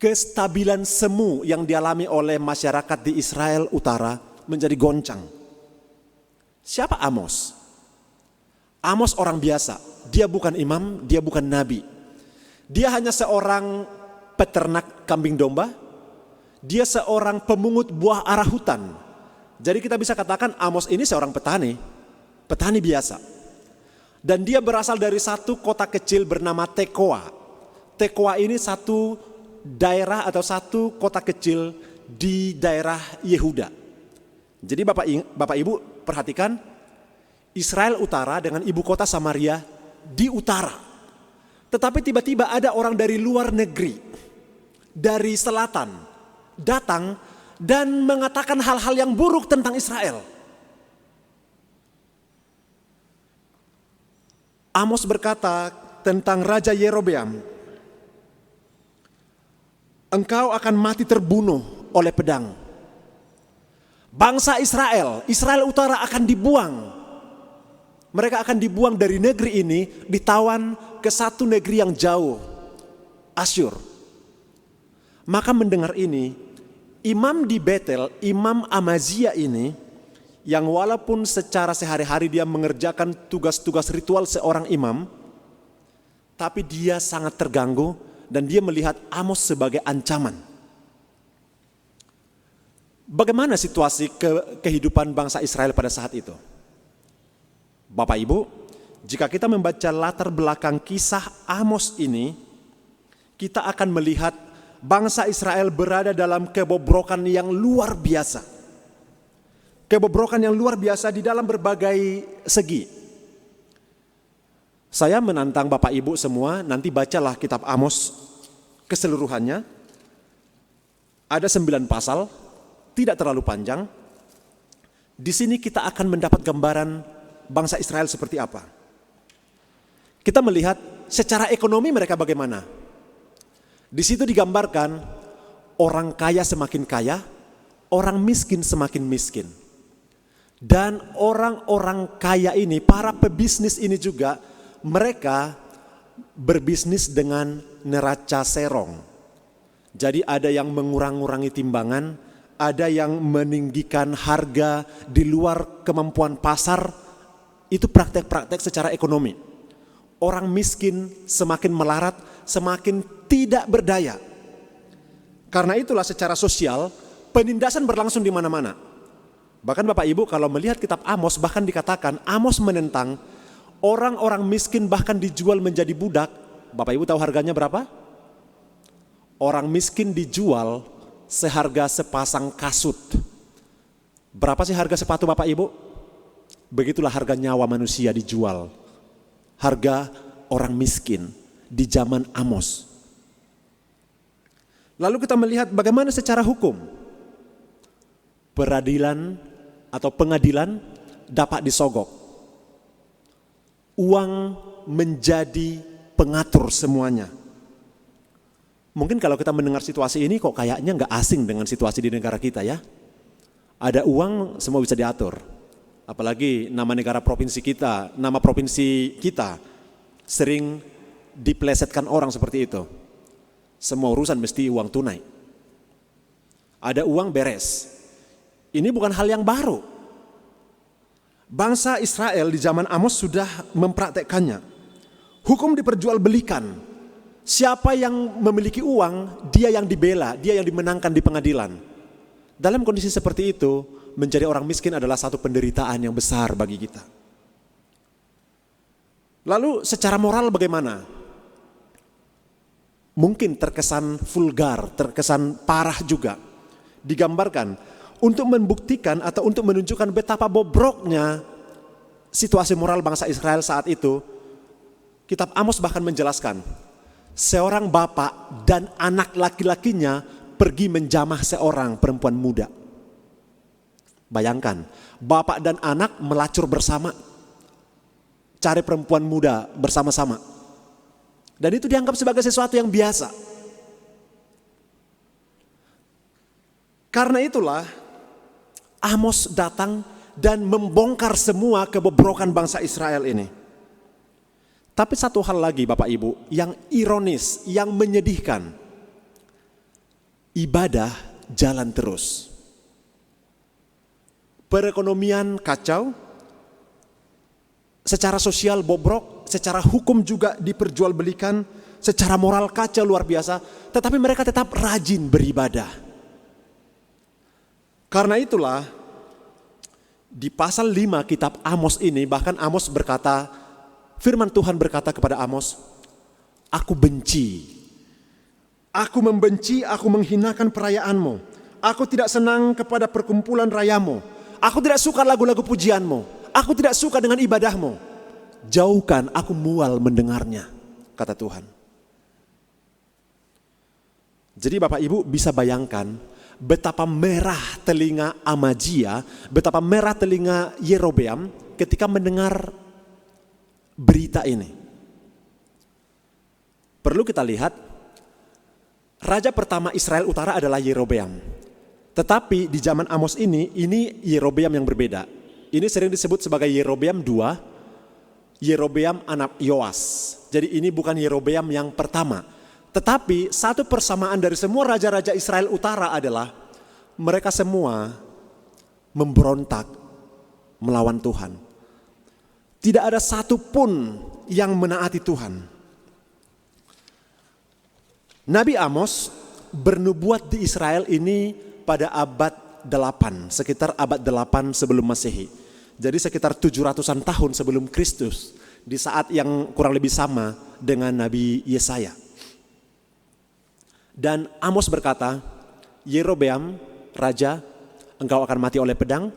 kestabilan semu yang dialami oleh masyarakat di Israel Utara menjadi goncang. Siapa Amos? Amos orang biasa, dia bukan imam, dia bukan nabi. Dia hanya seorang peternak kambing domba, dia seorang pemungut buah arah hutan. Jadi kita bisa katakan Amos ini seorang petani biasa. Dan dia berasal dari satu kota kecil bernama Tekoa. Tekoa ini satu daerah atau satu kota kecil di daerah Yehuda. Jadi Bapak Ibu perhatikan, Israel Utara dengan ibu kota Samaria di utara. Tetapi tiba-tiba ada orang dari luar negeri dari selatan datang dan mengatakan hal-hal yang buruk tentang Israel. Amos berkata tentang Raja Yerobeam, engkau akan mati terbunuh oleh pedang. Bangsa Israel utara akan dibuang. Mereka akan dibuang dari negeri ini, ditawan ke satu negeri yang jauh, Asyur. Maka mendengar ini, imam di Betel, Imam Amazia ini, yang walaupun secara sehari-hari dia mengerjakan tugas-tugas ritual seorang imam, tapi dia sangat terganggu dan dia melihat Amos sebagai ancaman. Bagaimana situasi kehidupan bangsa Israel pada saat itu? Bapak Ibu, jika kita membaca latar belakang kisah Amos ini, kita akan melihat bangsa Israel berada dalam kebobrokan yang luar biasa. Kebobrokan yang luar biasa di dalam berbagai segi. Saya menantang Bapak Ibu semua, nanti bacalah kitab Amos keseluruhannya. Ada 9 pasal, tidak terlalu panjang. Di sini kita akan mendapat gambaran bangsa Israel seperti apa. Kita melihat secara ekonomi mereka bagaimana. Di situ digambarkan orang kaya semakin kaya, orang miskin semakin miskin. Dan orang-orang kaya ini, para pebisnis ini juga, mereka berbisnis dengan neraca serong. Jadi ada yang mengurang-urangi timbangan, ada yang meninggikan harga di luar kemampuan pasar. Itu praktek-praktek secara ekonomi. Orang miskin semakin melarat, semakin tidak berdaya. Karena itulah secara sosial, penindasan berlangsung di mana-mana. Bahkan Bapak Ibu kalau melihat kitab Amos, bahkan dikatakan Amos menentang orang-orang miskin bahkan dijual menjadi budak. Bapak Ibu tahu harganya berapa? Orang miskin dijual seharga sepasang kasut. Berapa sih harga sepatu Bapak Ibu? Begitulah harga nyawa manusia dijual. Harga orang miskin di zaman Amos. Lalu kita melihat bagaimana secara hukum. Peradilan atau pengadilan dapat disogok. Uang menjadi pengatur semuanya. Mungkin kalau kita mendengar situasi ini kok kayaknya nggak asing dengan situasi di negara kita ya. Ada uang semua bisa diatur. Apalagi nama negara provinsi kita, nama provinsi kita sering diplesetkan orang seperti itu. Semua urusan mesti uang tunai. Ada uang beres. Ini bukan hal yang baru. Bangsa Israel di zaman Amos sudah mempraktekkannya. Hukum diperjualbelikan. Siapa yang memiliki uang, dia yang dibela, dia yang dimenangkan di pengadilan. Dalam kondisi seperti itu, menjadi orang miskin adalah satu penderitaan yang besar bagi kita. Lalu secara moral bagaimana? Mungkin terkesan vulgar, terkesan parah juga. Digambarkan untuk membuktikan atau untuk menunjukkan betapa bobroknya situasi moral bangsa Israel saat itu. Kitab Amos bahkan menjelaskan, seorang bapak dan anak laki-lakinya pergi menjamah seorang perempuan muda. Bayangkan, bapak dan anak melacur bersama, cari perempuan muda bersama-sama. Dan itu dianggap sebagai sesuatu yang biasa. Karena itulah Amos datang dan membongkar semua kebobrokan bangsa Israel ini. Tapi satu hal lagi Bapak Ibu yang ironis, yang menyedihkan. Ibadah jalan terus. Perekonomian kacau, secara sosial bobrok, secara hukum juga diperjualbelikan, secara moral kacau luar biasa, tetapi mereka tetap rajin beribadah. Karena itulah di pasal 5 kitab Amos ini, bahkan Amos berkata, firman Tuhan berkata kepada Amos, aku benci, aku membenci, aku menghinakan perayaanmu, aku tidak senang kepada perkumpulan rayamu, aku tidak suka lagu-lagu pujianmu, aku tidak suka dengan ibadahmu. Jauhkan, aku mual mendengarnya, kata Tuhan. Jadi Bapak Ibu bisa bayangkan betapa merah telinga Amazia, betapa merah telinga Yerobeam ketika mendengar berita ini. Perlu kita lihat, raja pertama Israel Utara adalah Yerobeam. Tetapi di zaman Amos ini Yerobeam yang berbeda. Ini sering disebut sebagai Yerobeam II, Yerobeam anak Yoas. Jadi ini bukan Yerobeam yang pertama. Tetapi satu persamaan dari semua raja-raja Israel Utara adalah mereka semua memberontak melawan Tuhan. Tidak ada satu pun yang menaati Tuhan. Nabi Amos bernubuat di Israel ini pada abad 8, sekitar abad 8 sebelum Masehi. Jadi sekitar 700-an tahun sebelum Kristus, di saat yang kurang lebih sama dengan Nabi Yesaya. Dan Amos berkata, Yerobeam, raja, engkau akan mati oleh pedang.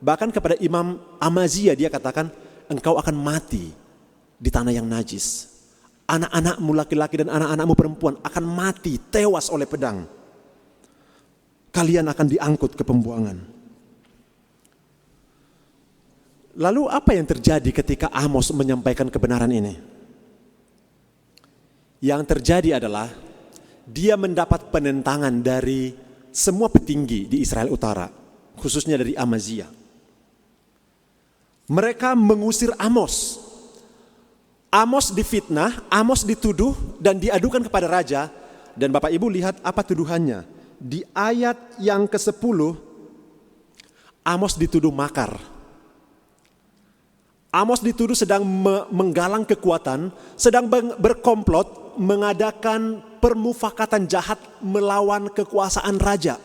Bahkan kepada Imam Amazia dia katakan, engkau akan mati di tanah yang najis. Anak-anakmu laki-laki dan anak-anakmu perempuan akan mati, tewas oleh pedang. Kalian akan diangkut ke pembuangan. Lalu apa yang terjadi ketika Amos menyampaikan kebenaran ini? Yang terjadi adalah dia mendapat penentangan dari semua petinggi di Israel Utara, khususnya dari Amazia. Mereka mengusir Amos. Amos difitnah, Amos dituduh dan diadukan kepada raja. Dan Bapak Ibu lihat apa tuduhannya. Di ayat yang ke-10, Amos dituduh makar. Amos dituduh sedang menggalang kekuatan, sedang berkomplot, mengadakan permufakatan jahat melawan kekuasaan raja.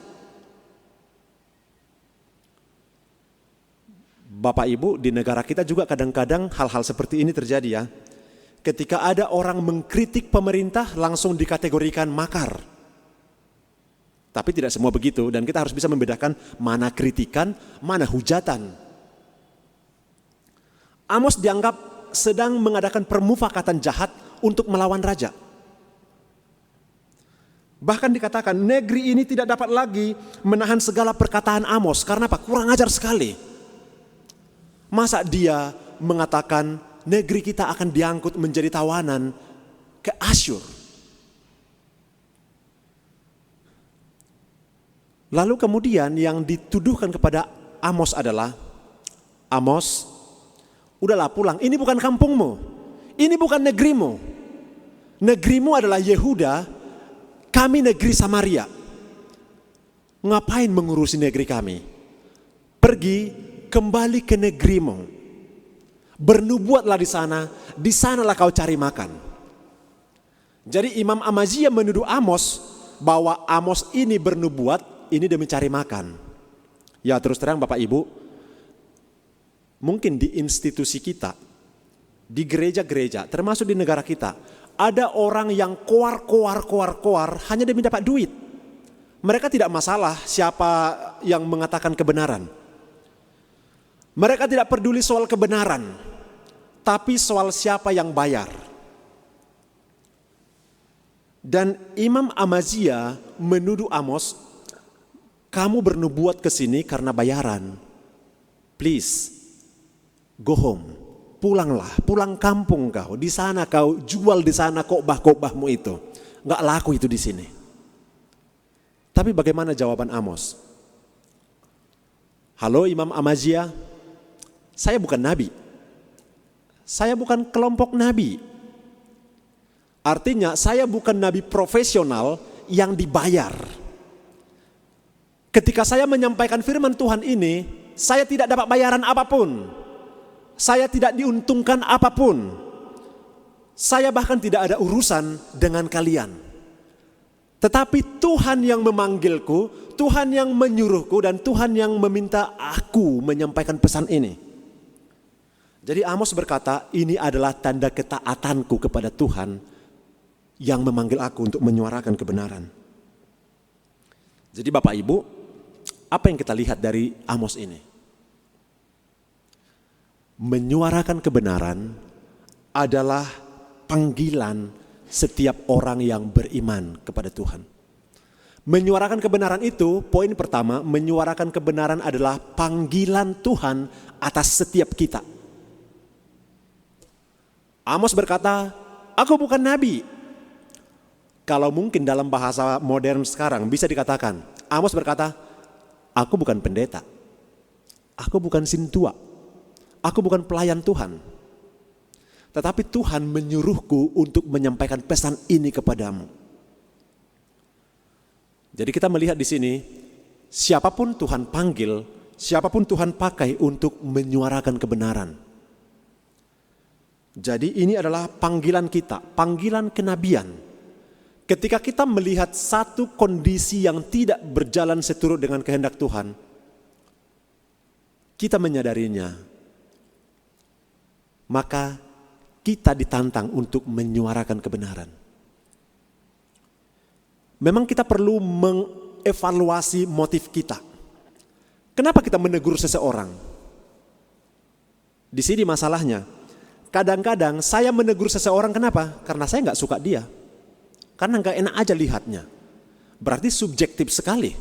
Bapak Ibu, di negara kita juga kadang-kadang hal-hal seperti ini terjadi ya. Ketika ada orang mengkritik pemerintah langsung dikategorikan makar. Tapi tidak semua begitu dan kita harus bisa membedakan mana kritikan, mana hujatan. Amos dianggap sedang mengadakan permufakatan jahat untuk melawan raja. Bahkan dikatakan negeri ini tidak dapat lagi menahan segala perkataan Amos. Karena apa? Kurang ajar sekali. Masa dia mengatakan negeri kita akan diangkut menjadi tawanan ke Asyur. Lalu kemudian yang dituduhkan kepada Amos adalah, Amos, udahlah pulang, ini bukan kampungmu, ini bukan negerimu. Negerimu adalah Yehuda, kami negeri Samaria. Ngapain mengurusi negeri kami? Pergi, kembali ke negerimu. Bernubuatlah di sanalah kau cari makan. Jadi Imam Amazia menuduh Amos bahwa Amos ini bernubuat, ini demi cari makan. Ya terus terang Bapak Ibu, mungkin di institusi kita, di gereja-gereja, termasuk di negara kita, ada orang yang koar hanya demi dapat duit. Mereka tidak masalah siapa yang mengatakan kebenaran. Mereka tidak peduli soal kebenaran, tapi soal siapa yang bayar. Dan Imam Amazia menuduh Amos, kamu bernubuat ke sini karena bayaran. Please, go home. Pulanglah, pulang kampung kau. Di sana kau jual di sana khotbah-khotbahmu itu. Enggak laku itu di sini. Tapi bagaimana jawaban Amos? Halo Imam Amazia, saya bukan nabi. Saya bukan kelompok nabi. Artinya saya bukan nabi profesional yang dibayar. Ketika saya menyampaikan firman Tuhan ini, saya tidak dapat bayaran apapun. Saya tidak diuntungkan apapun. Saya bahkan tidak ada urusan dengan kalian. Tetapi Tuhan yang memanggilku, Tuhan yang menyuruhku, dan Tuhan yang meminta aku menyampaikan pesan ini. Jadi Amos berkata, ini adalah tanda ketaatanku kepada Tuhan yang memanggil aku untuk menyuarakan kebenaran. Jadi Bapak Ibu, apa yang kita lihat dari Amos ini? Menyuarakan kebenaran adalah panggilan setiap orang yang beriman kepada Tuhan. Menyuarakan kebenaran itu, poin pertama, menyuarakan kebenaran adalah panggilan Tuhan atas setiap kita. Amos berkata, aku bukan nabi. Kalau mungkin dalam bahasa modern sekarang bisa dikatakan, Amos berkata, aku bukan pendeta, aku bukan sintua, aku bukan pelayan Tuhan. Tetapi Tuhan menyuruhku untuk menyampaikan pesan ini kepadamu. Jadi kita melihat di sini, siapapun Tuhan panggil, siapapun Tuhan pakai untuk menyuarakan kebenaran. Jadi ini adalah panggilan kita, panggilan kenabian. Ketika kita melihat satu kondisi yang tidak berjalan seturut dengan kehendak Tuhan, kita menyadarinya, maka kita ditantang untuk menyuarakan kebenaran. Memang kita perlu mengevaluasi motif kita. Kenapa kita menegur seseorang? Di sini masalahnya, kadang-kadang saya menegur seseorang kenapa? Karena saya nggak suka dia. Karena nggak enak aja lihatnya. Berarti subjektif sekali.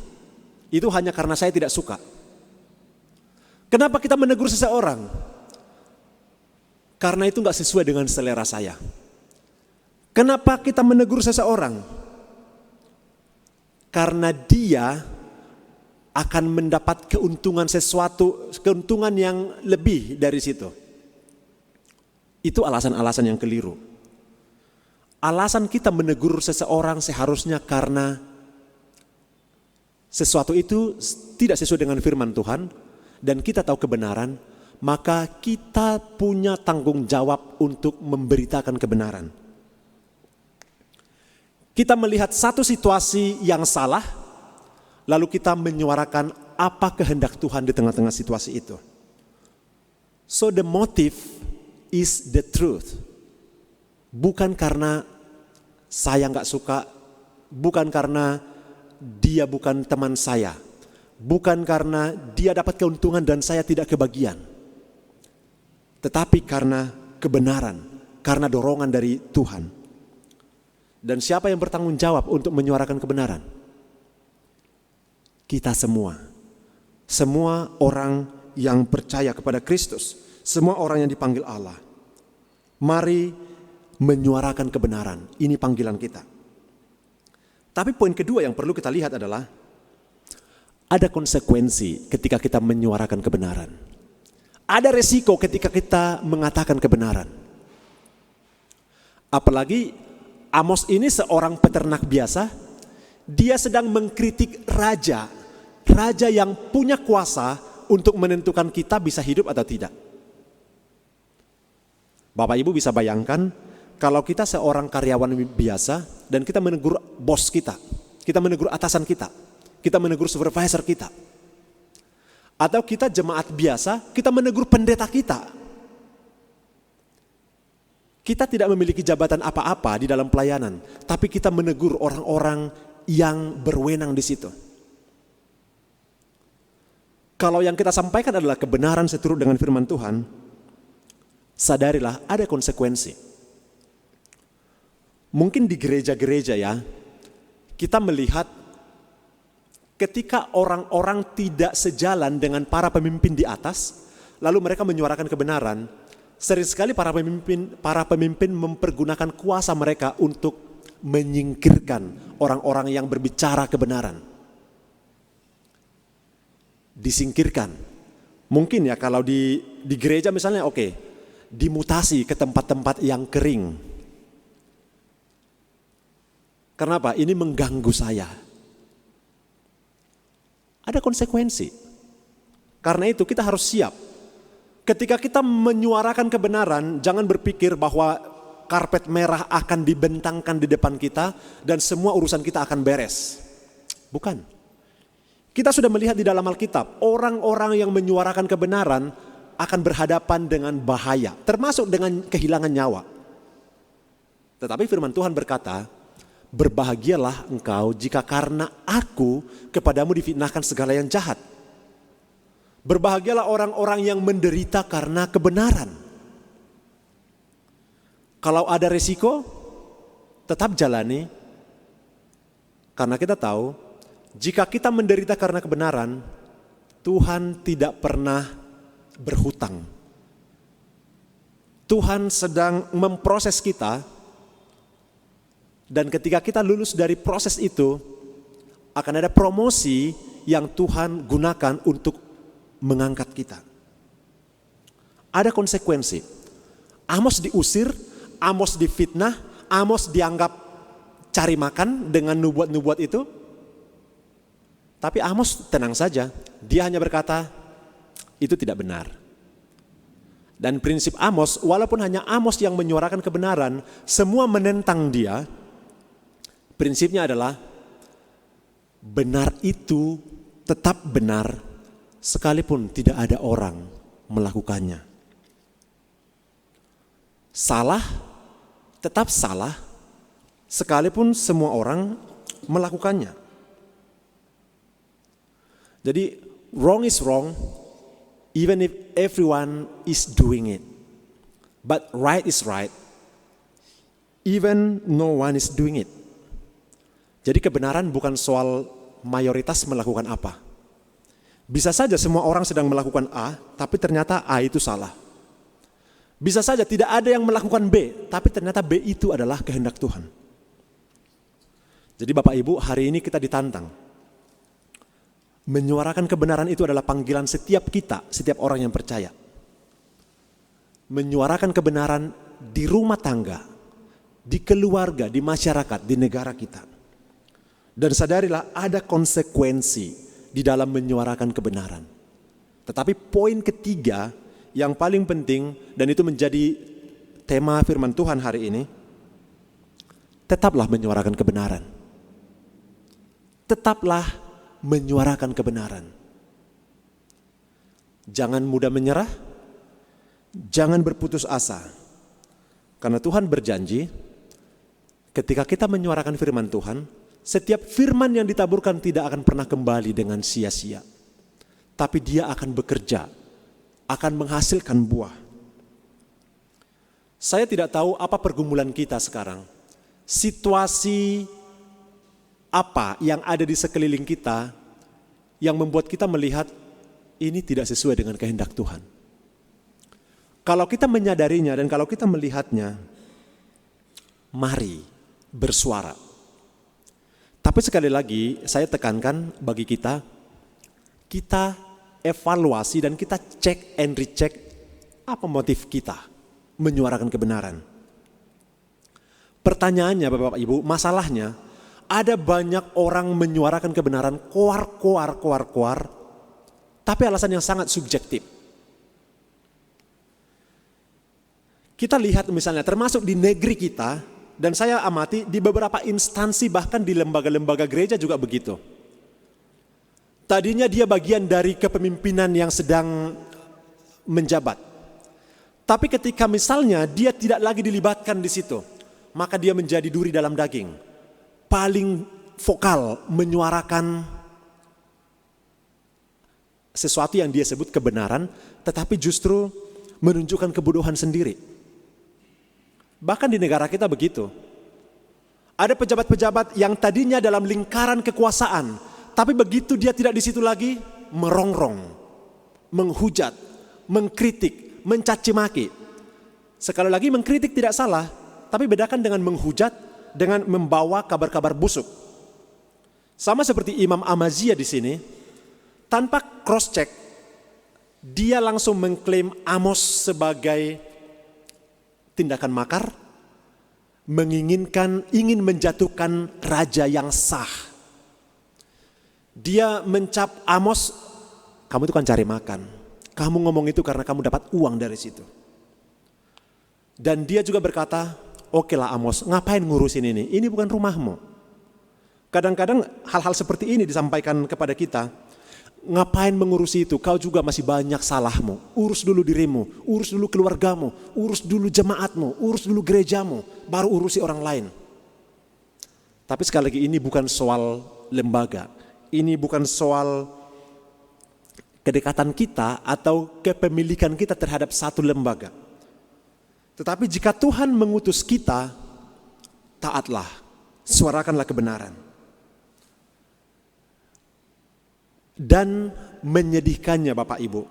Itu hanya karena saya tidak suka. Kenapa kita menegur seseorang? Karena itu nggak sesuai dengan selera saya. Kenapa kita menegur seseorang? Karena dia akan mendapat keuntungan sesuatu, keuntungan yang lebih dari situ. Itu alasan-alasan yang keliru. Alasan kita menegur seseorang seharusnya karena sesuatu itu tidak sesuai dengan firman Tuhan dan kita tahu kebenaran, maka kita punya tanggung jawab untuk memberitakan kebenaran. Kita melihat satu situasi yang salah, lalu kita menyuarakan apa kehendak Tuhan di tengah-tengah situasi itu. So the motive is the truth. Bukan karena saya nggak suka, bukan karena dia bukan teman saya, bukan karena dia dapat keuntungan dan saya tidak kebagian. Tetapi karena kebenaran, karena dorongan dari Tuhan. Dan siapa yang bertanggung jawab untuk menyuarakan kebenaran? Kita semua. Semua orang yang percaya kepada Kristus. Semua orang yang dipanggil Allah. Mari menyuarakan kebenaran. Ini panggilan kita. Tapi poin kedua yang perlu kita lihat adalah ada konsekuensi ketika kita menyuarakan kebenaran. Ada resiko ketika kita mengatakan kebenaran. Apalagi Amos ini seorang peternak biasa, dia sedang mengkritik raja yang punya kuasa untuk menentukan kita bisa hidup atau tidak. Bapak Ibu bisa bayangkan kalau kita seorang karyawan biasa dan kita menegur bos kita menegur atasan kita menegur supervisor kita. Atau kita jemaat biasa, kita menegur pendeta kita. Kita tidak memiliki jabatan apa-apa di dalam pelayanan, tapi kita menegur orang-orang yang berwenang di situ. Kalau yang kita sampaikan adalah kebenaran seturut dengan firman Tuhan, sadarilah ada konsekuensi. Mungkin di gereja-gereja ya, kita melihat ketika orang-orang tidak sejalan dengan para pemimpin di atas, lalu mereka menyuarakan kebenaran. Sering sekali para pemimpin mempergunakan kuasa mereka untuk menyingkirkan orang-orang yang berbicara kebenaran. Disingkirkan. Mungkin ya kalau di gereja misalnya dimutasi ke tempat-tempat yang kering. Kenapa? Ini mengganggu saya. Ada konsekuensi. Karena itu kita harus siap. Ketika kita menyuarakan kebenaran, jangan berpikir bahwa karpet merah akan dibentangkan di depan kita dan semua urusan kita akan beres. Bukan. Kita sudah melihat di dalam Alkitab, orang-orang yang menyuarakan kebenaran akan berhadapan dengan bahaya, termasuk dengan kehilangan nyawa. Tetapi firman Tuhan berkata, berbahagialah engkau jika karena aku kepadamu difitnahkan segala yang jahat. Berbahagialah orang-orang yang menderita karena kebenaran. Kalau ada resiko, tetap jalani. Karena kita tahu jika kita menderita karena kebenaran, Tuhan tidak pernah berhutang. Tuhan sedang memproses kita, dan ketika kita lulus dari proses itu, akan ada promosi yang Tuhan gunakan untuk mengangkat kita. Ada konsekuensi. Amos diusir, Amos difitnah, Amos dianggap cari makan dengan nubuat-nubuat itu. Tapi Amos tenang saja, dia hanya berkata, itu tidak benar. Dan prinsip Amos, walaupun hanya Amos yang menyuarakan kebenaran, semua menentang dia. Prinsipnya adalah, benar itu tetap benar, sekalipun tidak ada orang melakukannya. Salah, tetap salah, sekalipun semua orang melakukannya. Jadi, wrong is wrong, even if everyone is doing it. But right is right, even no one is doing it. Jadi kebenaran bukan soal mayoritas melakukan apa. Bisa saja semua orang sedang melakukan A, tapi ternyata A itu salah. Bisa saja tidak ada yang melakukan B, tapi ternyata B itu adalah kehendak Tuhan. Jadi Bapak Ibu, hari ini kita ditantang. Menyuarakan kebenaran itu adalah panggilan setiap kita, setiap orang yang percaya. Menyuarakan kebenaran di rumah tangga, di keluarga, di masyarakat, di negara kita. Dan sadarilah ada konsekuensi di dalam menyuarakan kebenaran. Tetapi poin ketiga yang paling penting, dan itu menjadi tema firman Tuhan hari ini, tetaplah menyuarakan kebenaran. Tetaplah menyuarakan kebenaran. Jangan mudah menyerah, jangan berputus asa. Karena Tuhan berjanji, ketika kita menyuarakan firman Tuhan, setiap firman yang ditaburkan tidak akan pernah kembali dengan sia-sia. Tapi dia akan bekerja, akan menghasilkan buah. Saya tidak tahu apa pergumulan kita sekarang. Situasi apa yang ada di sekeliling kita yang membuat kita melihat ini tidak sesuai dengan kehendak Tuhan. Kalau kita menyadarinya dan kalau kita melihatnya, mari bersuara. Tapi sekali lagi saya tekankan bagi kita evaluasi dan kita cek and recheck apa motif kita menyuarakan kebenaran. Pertanyaannya Bapak Ibu, masalahnya ada banyak orang menyuarakan kebenaran koar, tapi alasan yang sangat subjektif. Kita lihat misalnya termasuk di negeri kita, dan saya amati di beberapa instansi bahkan di lembaga-lembaga gereja juga begitu. Tadinya dia bagian dari kepemimpinan yang sedang menjabat. Tapi ketika misalnya dia tidak lagi dilibatkan di situ, maka dia menjadi duri dalam daging. Paling vokal menyuarakan sesuatu yang dia sebut kebenaran, tetapi justru menunjukkan kebodohan sendiri. Bahkan di negara kita begitu. Ada pejabat-pejabat yang tadinya dalam lingkaran kekuasaan, tapi begitu dia tidak di situ lagi, merongrong, menghujat, mengkritik, mencaci maki. Sekali lagi mengkritik tidak salah, tapi bedakan dengan menghujat, dengan membawa kabar-kabar busuk. Sama seperti Imam Amazia di sini, tanpa cross check, dia langsung mengklaim Amos sebagai tindakan makar, ingin menjatuhkan raja yang sah. Dia mencap Amos, kamu itu kan cari makan. Kamu ngomong itu karena kamu dapat uang dari situ. Dan dia juga berkata, oke lah Amos, ngapain ngurusin ini? Ini bukan rumahmu. Kadang-kadang hal-hal seperti ini disampaikan kepada kita. Ngapain mengurusi itu? Kau juga masih banyak salahmu. Urus dulu dirimu, urus dulu keluargamu, urus dulu jemaatmu, urus dulu gerejamu, baru urusi orang lain. Tapi sekali lagi ini bukan soal lembaga. Ini bukan soal kedekatan kita atau kepemilikan kita terhadap satu lembaga. Tetapi jika Tuhan mengutus kita, taatlah, suarakanlah kebenaran. dan menyedihkannya Bapak Ibu.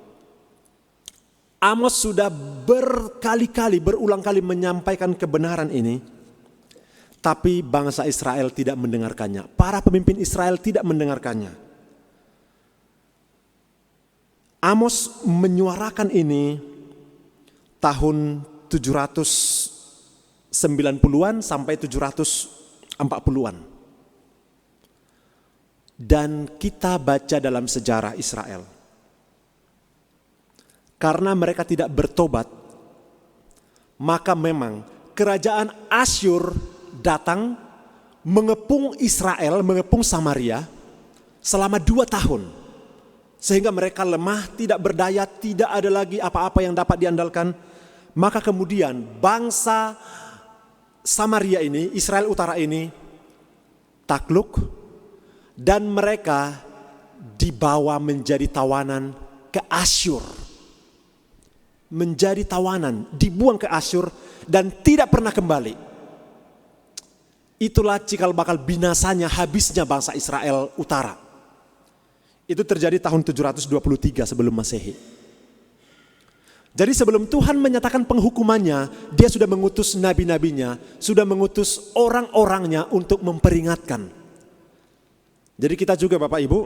Amos sudah berulang kali menyampaikan kebenaran ini, tapi bangsa Israel tidak mendengarkannya. Para pemimpin Israel tidak mendengarkannya. Amos menyuarakan ini tahun 790-an sampai 740-an. Dan kita baca dalam sejarah Israel, karena mereka tidak bertobat, maka memang kerajaan Asyur datang mengepung Israel, mengepung Samaria selama 2 tahun. Sehingga mereka lemah, tidak berdaya, tidak ada lagi apa-apa yang dapat diandalkan. Maka kemudian bangsa Samaria ini, Israel Utara ini takluk, dan mereka dibawa menjadi tawanan ke Asyur. Menjadi tawanan, dibuang ke Asyur dan tidak pernah kembali. Itulah cikal bakal binasanya, habisnya bangsa Israel Utara. Itu terjadi tahun 723 sebelum Masehi. Jadi sebelum Tuhan menyatakan penghukumannya, dia sudah mengutus nabi-nabinya, sudah mengutus orang-orangnya untuk memperingatkan. Jadi kita juga Bapak Ibu,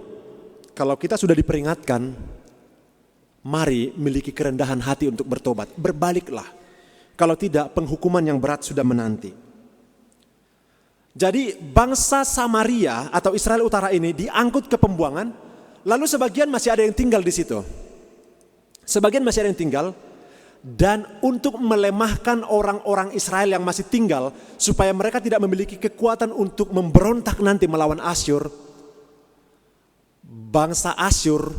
kalau kita sudah diperingatkan, mari miliki kerendahan hati untuk bertobat, berbaliklah. Kalau tidak, penghukuman yang berat sudah menanti. Jadi bangsa Samaria atau Israel Utara ini diangkut ke pembuangan, lalu sebagian masih ada yang tinggal di situ. Sebagian masih ada yang tinggal, dan untuk melemahkan orang-orang Israel yang masih tinggal, supaya mereka tidak memiliki kekuatan untuk memberontak nanti melawan Asyur, bangsa Asyur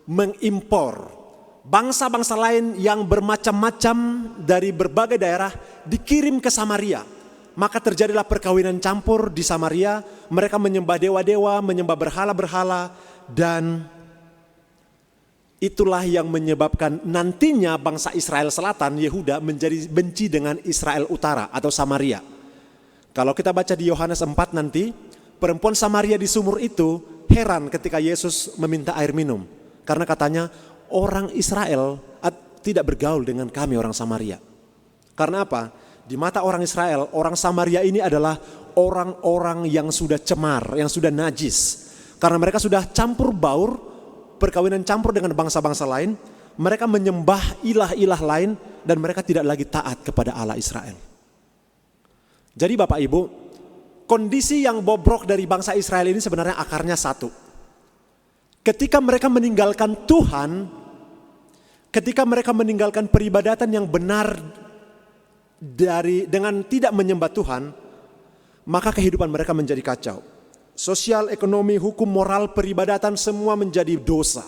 mengimpor bangsa-bangsa lain yang bermacam-macam dari berbagai daerah dikirim ke Samaria. Maka terjadilah perkawinan campur di Samaria. Mereka menyembah dewa-dewa, menyembah berhala-berhala, dan itulah yang menyebabkan nantinya bangsa Israel Selatan, Yehuda, menjadi benci dengan Israel Utara atau Samaria. Kalau kita baca di Yohanes 4 nanti, perempuan Samaria di sumur itu heran ketika Yesus meminta air minum. Karena katanya orang Israel tidak bergaul dengan kami orang Samaria. Karena apa? Di mata orang Israel, orang Samaria ini adalah orang-orang yang sudah cemar, yang sudah najis. Karena mereka sudah campur baur, perkawinan campur dengan bangsa-bangsa lain. Mereka menyembah ilah-ilah lain dan mereka tidak lagi taat kepada Allah Israel. Jadi Bapak Ibu, kondisi yang bobrok dari bangsa Israel ini sebenarnya akarnya satu. Ketika mereka meninggalkan Tuhan, ketika mereka meninggalkan peribadatan yang benar dengan tidak menyembah Tuhan, maka kehidupan mereka menjadi kacau. Sosial, ekonomi, hukum, moral, peribadatan semua menjadi dosa.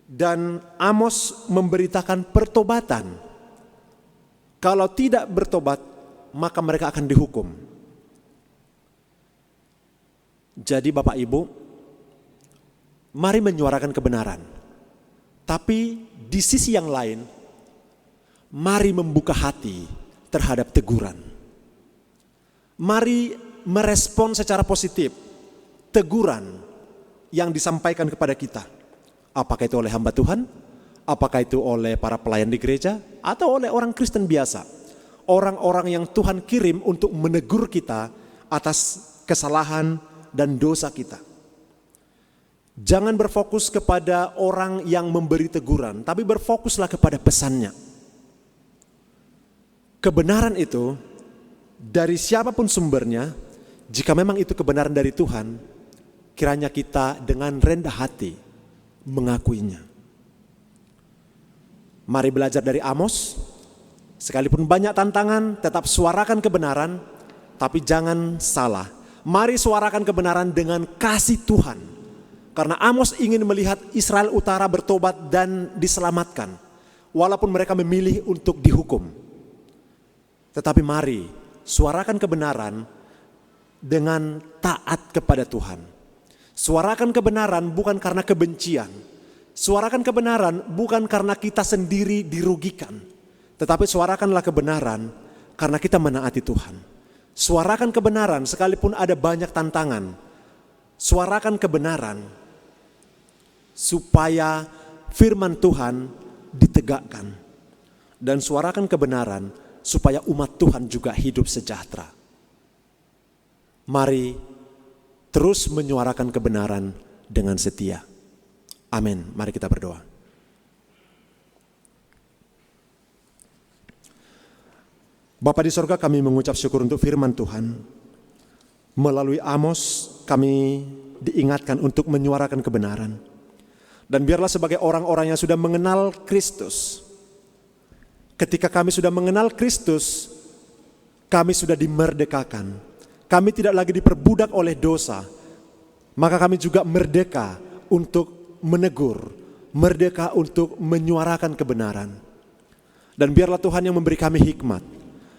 Dan Amos memberitakan pertobatan. Kalau tidak bertobat, maka mereka akan dihukum. Jadi Bapak Ibu, mari menyuarakan kebenaran. Tapi di sisi yang lain, mari membuka hati terhadap teguran. Mari merespon secara positif teguran yang disampaikan kepada kita. Apakah itu oleh hamba Tuhan, apakah itu oleh para pelayan di gereja, atau oleh orang Kristen biasa. Orang-orang yang Tuhan kirim untuk menegur kita atas kesalahan dan dosa kita. Jangan berfokus kepada orang yang memberi teguran, tapi berfokuslah kepada pesannya. Kebenaran itu dari siapapun sumbernya, jika memang itu kebenaran dari Tuhan, kiranya kita dengan rendah hati mengakuinya. Mari belajar dari Amos, sekalipun banyak tantangan, tetap suarakan kebenaran, tapi jangan salah. Mari suarakan kebenaran dengan kasih Tuhan. Karena Amos ingin melihat Israel Utara bertobat dan diselamatkan, walaupun mereka memilih untuk dihukum. Tetapi mari suarakan kebenaran dengan taat kepada Tuhan. Suarakan kebenaran bukan karena kebencian. Suarakan kebenaran bukan karena kita sendiri dirugikan. Tetapi suarakanlah kebenaran karena kita menaati Tuhan. Suarakan kebenaran sekalipun ada banyak tantangan. suarakan kebenaran supaya firman Tuhan ditegakkan, dan suarakan kebenaran supaya umat Tuhan juga hidup sejahtera. Mari terus menyuarakan kebenaran dengan setia. Amin. Mari kita berdoa. Bapa di sorga, kami mengucap syukur untuk firman Tuhan. Melalui Amos kami diingatkan untuk menyuarakan kebenaran. Dan biarlah sebagai orang-orang yang sudah mengenal Kristus, ketika kami sudah mengenal Kristus, kami sudah dimerdekakan. Kami tidak lagi diperbudak oleh dosa, maka kami juga merdeka untuk menegur, merdeka untuk menyuarakan kebenaran. Dan biarlah Tuhan yang memberi kami hikmat,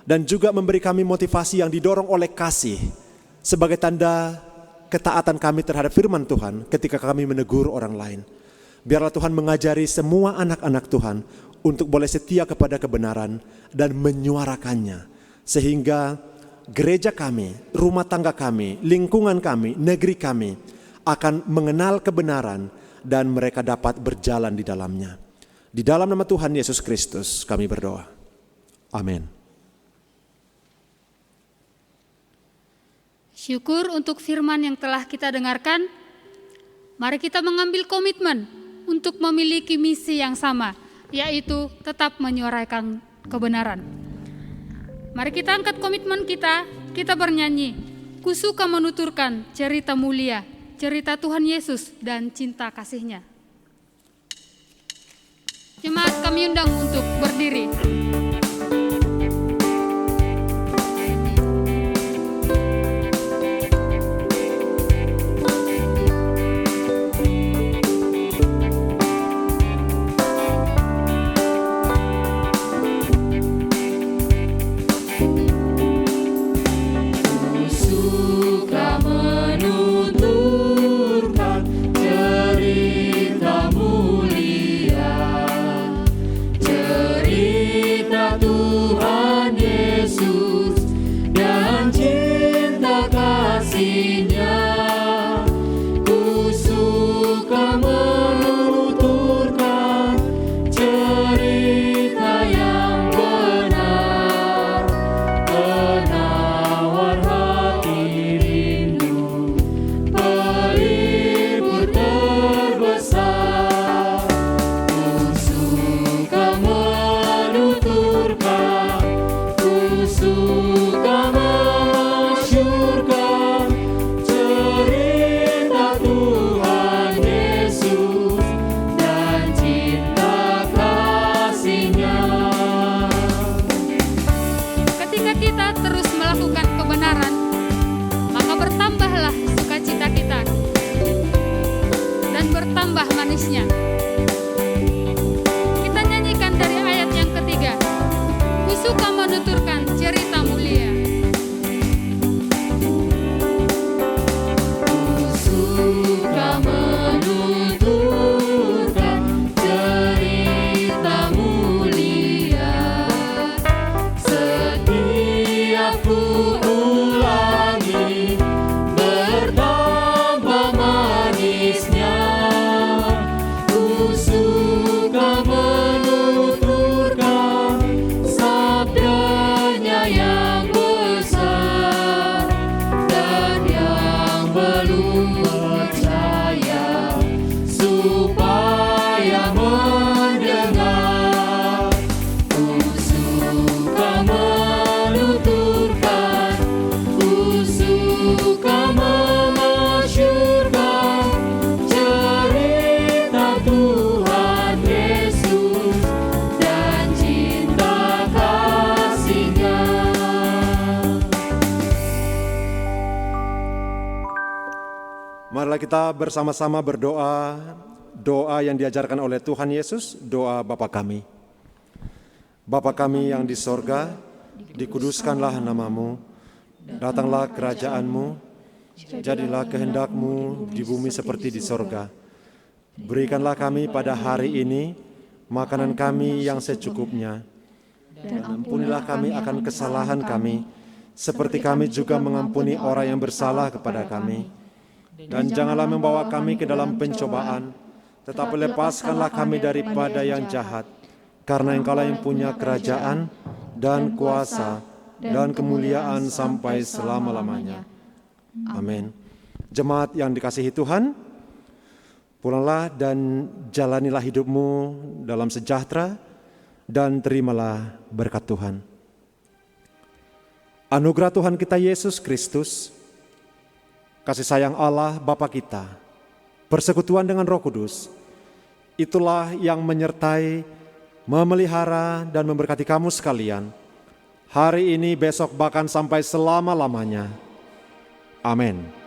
dan juga memberi kami motivasi yang didorong oleh kasih, sebagai tanda ketaatan kami terhadap firman Tuhan ketika kami menegur orang lain. Biarlah Tuhan mengajari semua anak-anak Tuhan untuk boleh setia kepada kebenaran dan menyuarakannya, sehingga gereja kami, rumah tangga kami, lingkungan kami, negeri kami akan mengenal kebenaran dan mereka dapat berjalan di dalamnya. Di dalam nama Tuhan Yesus Kristus kami berdoa. Amin. Syukur untuk firman yang telah kita dengarkan. Mari kita mengambil komitmen untuk memiliki misi yang sama, yaitu tetap menyuarakan kebenaran. Mari kita angkat komitmen kita bernyanyi. Ku suka menuturkan cerita mulia, cerita Tuhan Yesus dan cinta kasih-Nya. Jemaat, kami undang untuk berdiri. Marilah kita bersama-sama berdoa, doa yang diajarkan oleh Tuhan Yesus, doa Bapa kami. Bapa kami yang di sorga, dikuduskanlah namamu, datanglah kerajaanmu, jadilah kehendak-Mu di bumi seperti di sorga. Berikanlah kami pada hari ini makanan kami yang secukupnya, dan ampunilah kami akan kesalahan kami, seperti kami juga mengampuni orang yang bersalah kepada kami. dan janganlah membawa kami ke dalam pencobaan, tetapi lepaskanlah kami daripada yang jahat. Karena Engkaulah yang punya kerajaan dan kuasa dan kemuliaan sampai selama-lamanya. Amin. Jemaat yang dikasihi Tuhan, pulanglah dan jalanilah hidupmu dalam sejahtera dan terimalah berkat Tuhan. Anugerah Tuhan kita Yesus Kristus, kasih sayang Allah Bapa kita, persekutuan dengan Roh Kudus, itulah yang menyertai, memelihara dan memberkati kamu sekalian, hari ini, besok, bahkan sampai selama-lamanya. Amin.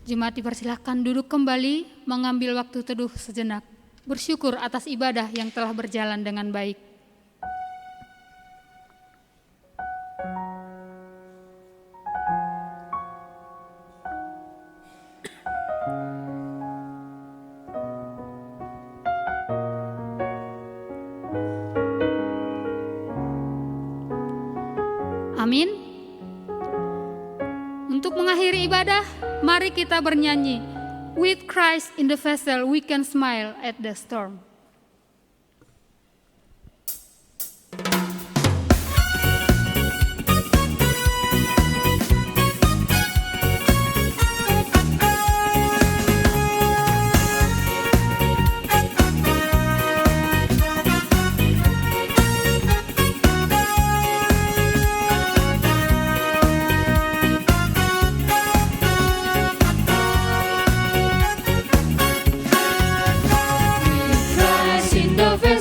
Jemaat dipersilahkan duduk kembali, mengambil waktu teduh sejenak, bersyukur atas ibadah yang telah berjalan dengan baik. Amin. Untuk mengakhiri ibadah, mari kita bernyanyi, "With Christ in the vessel we can smile at the storm."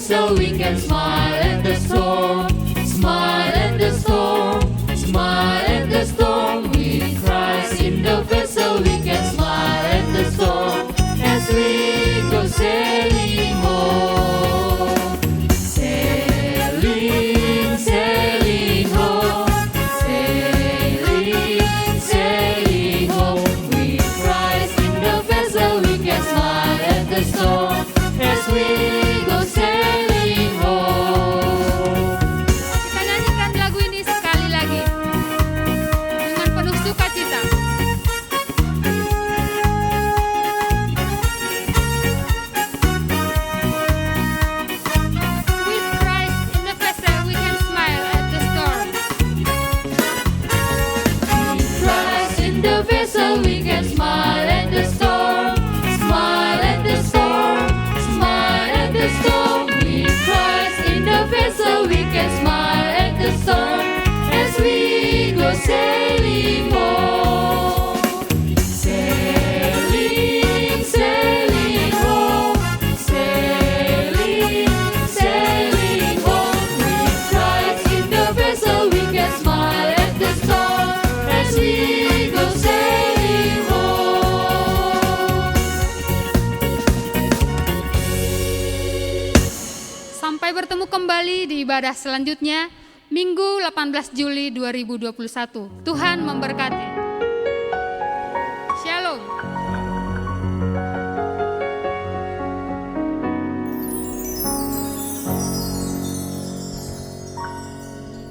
So we can smile at the storm, smile at the storm, smile at the storm. With Christ in the vessel we can smile at the storm as we go sailing home. Sailing, sailing home, sailing, sailing home. With Christ in the vessel we can smile at the storm as we go sailing. Sailing home, sailing, sailing home, sailing, sailing home. With Christ in the vessel we can smile at the storm as we go sailing home. Sampai bertemu kembali di ibadah selanjutnya, Minggu 18 Juli 2021. Tuhan memberkati.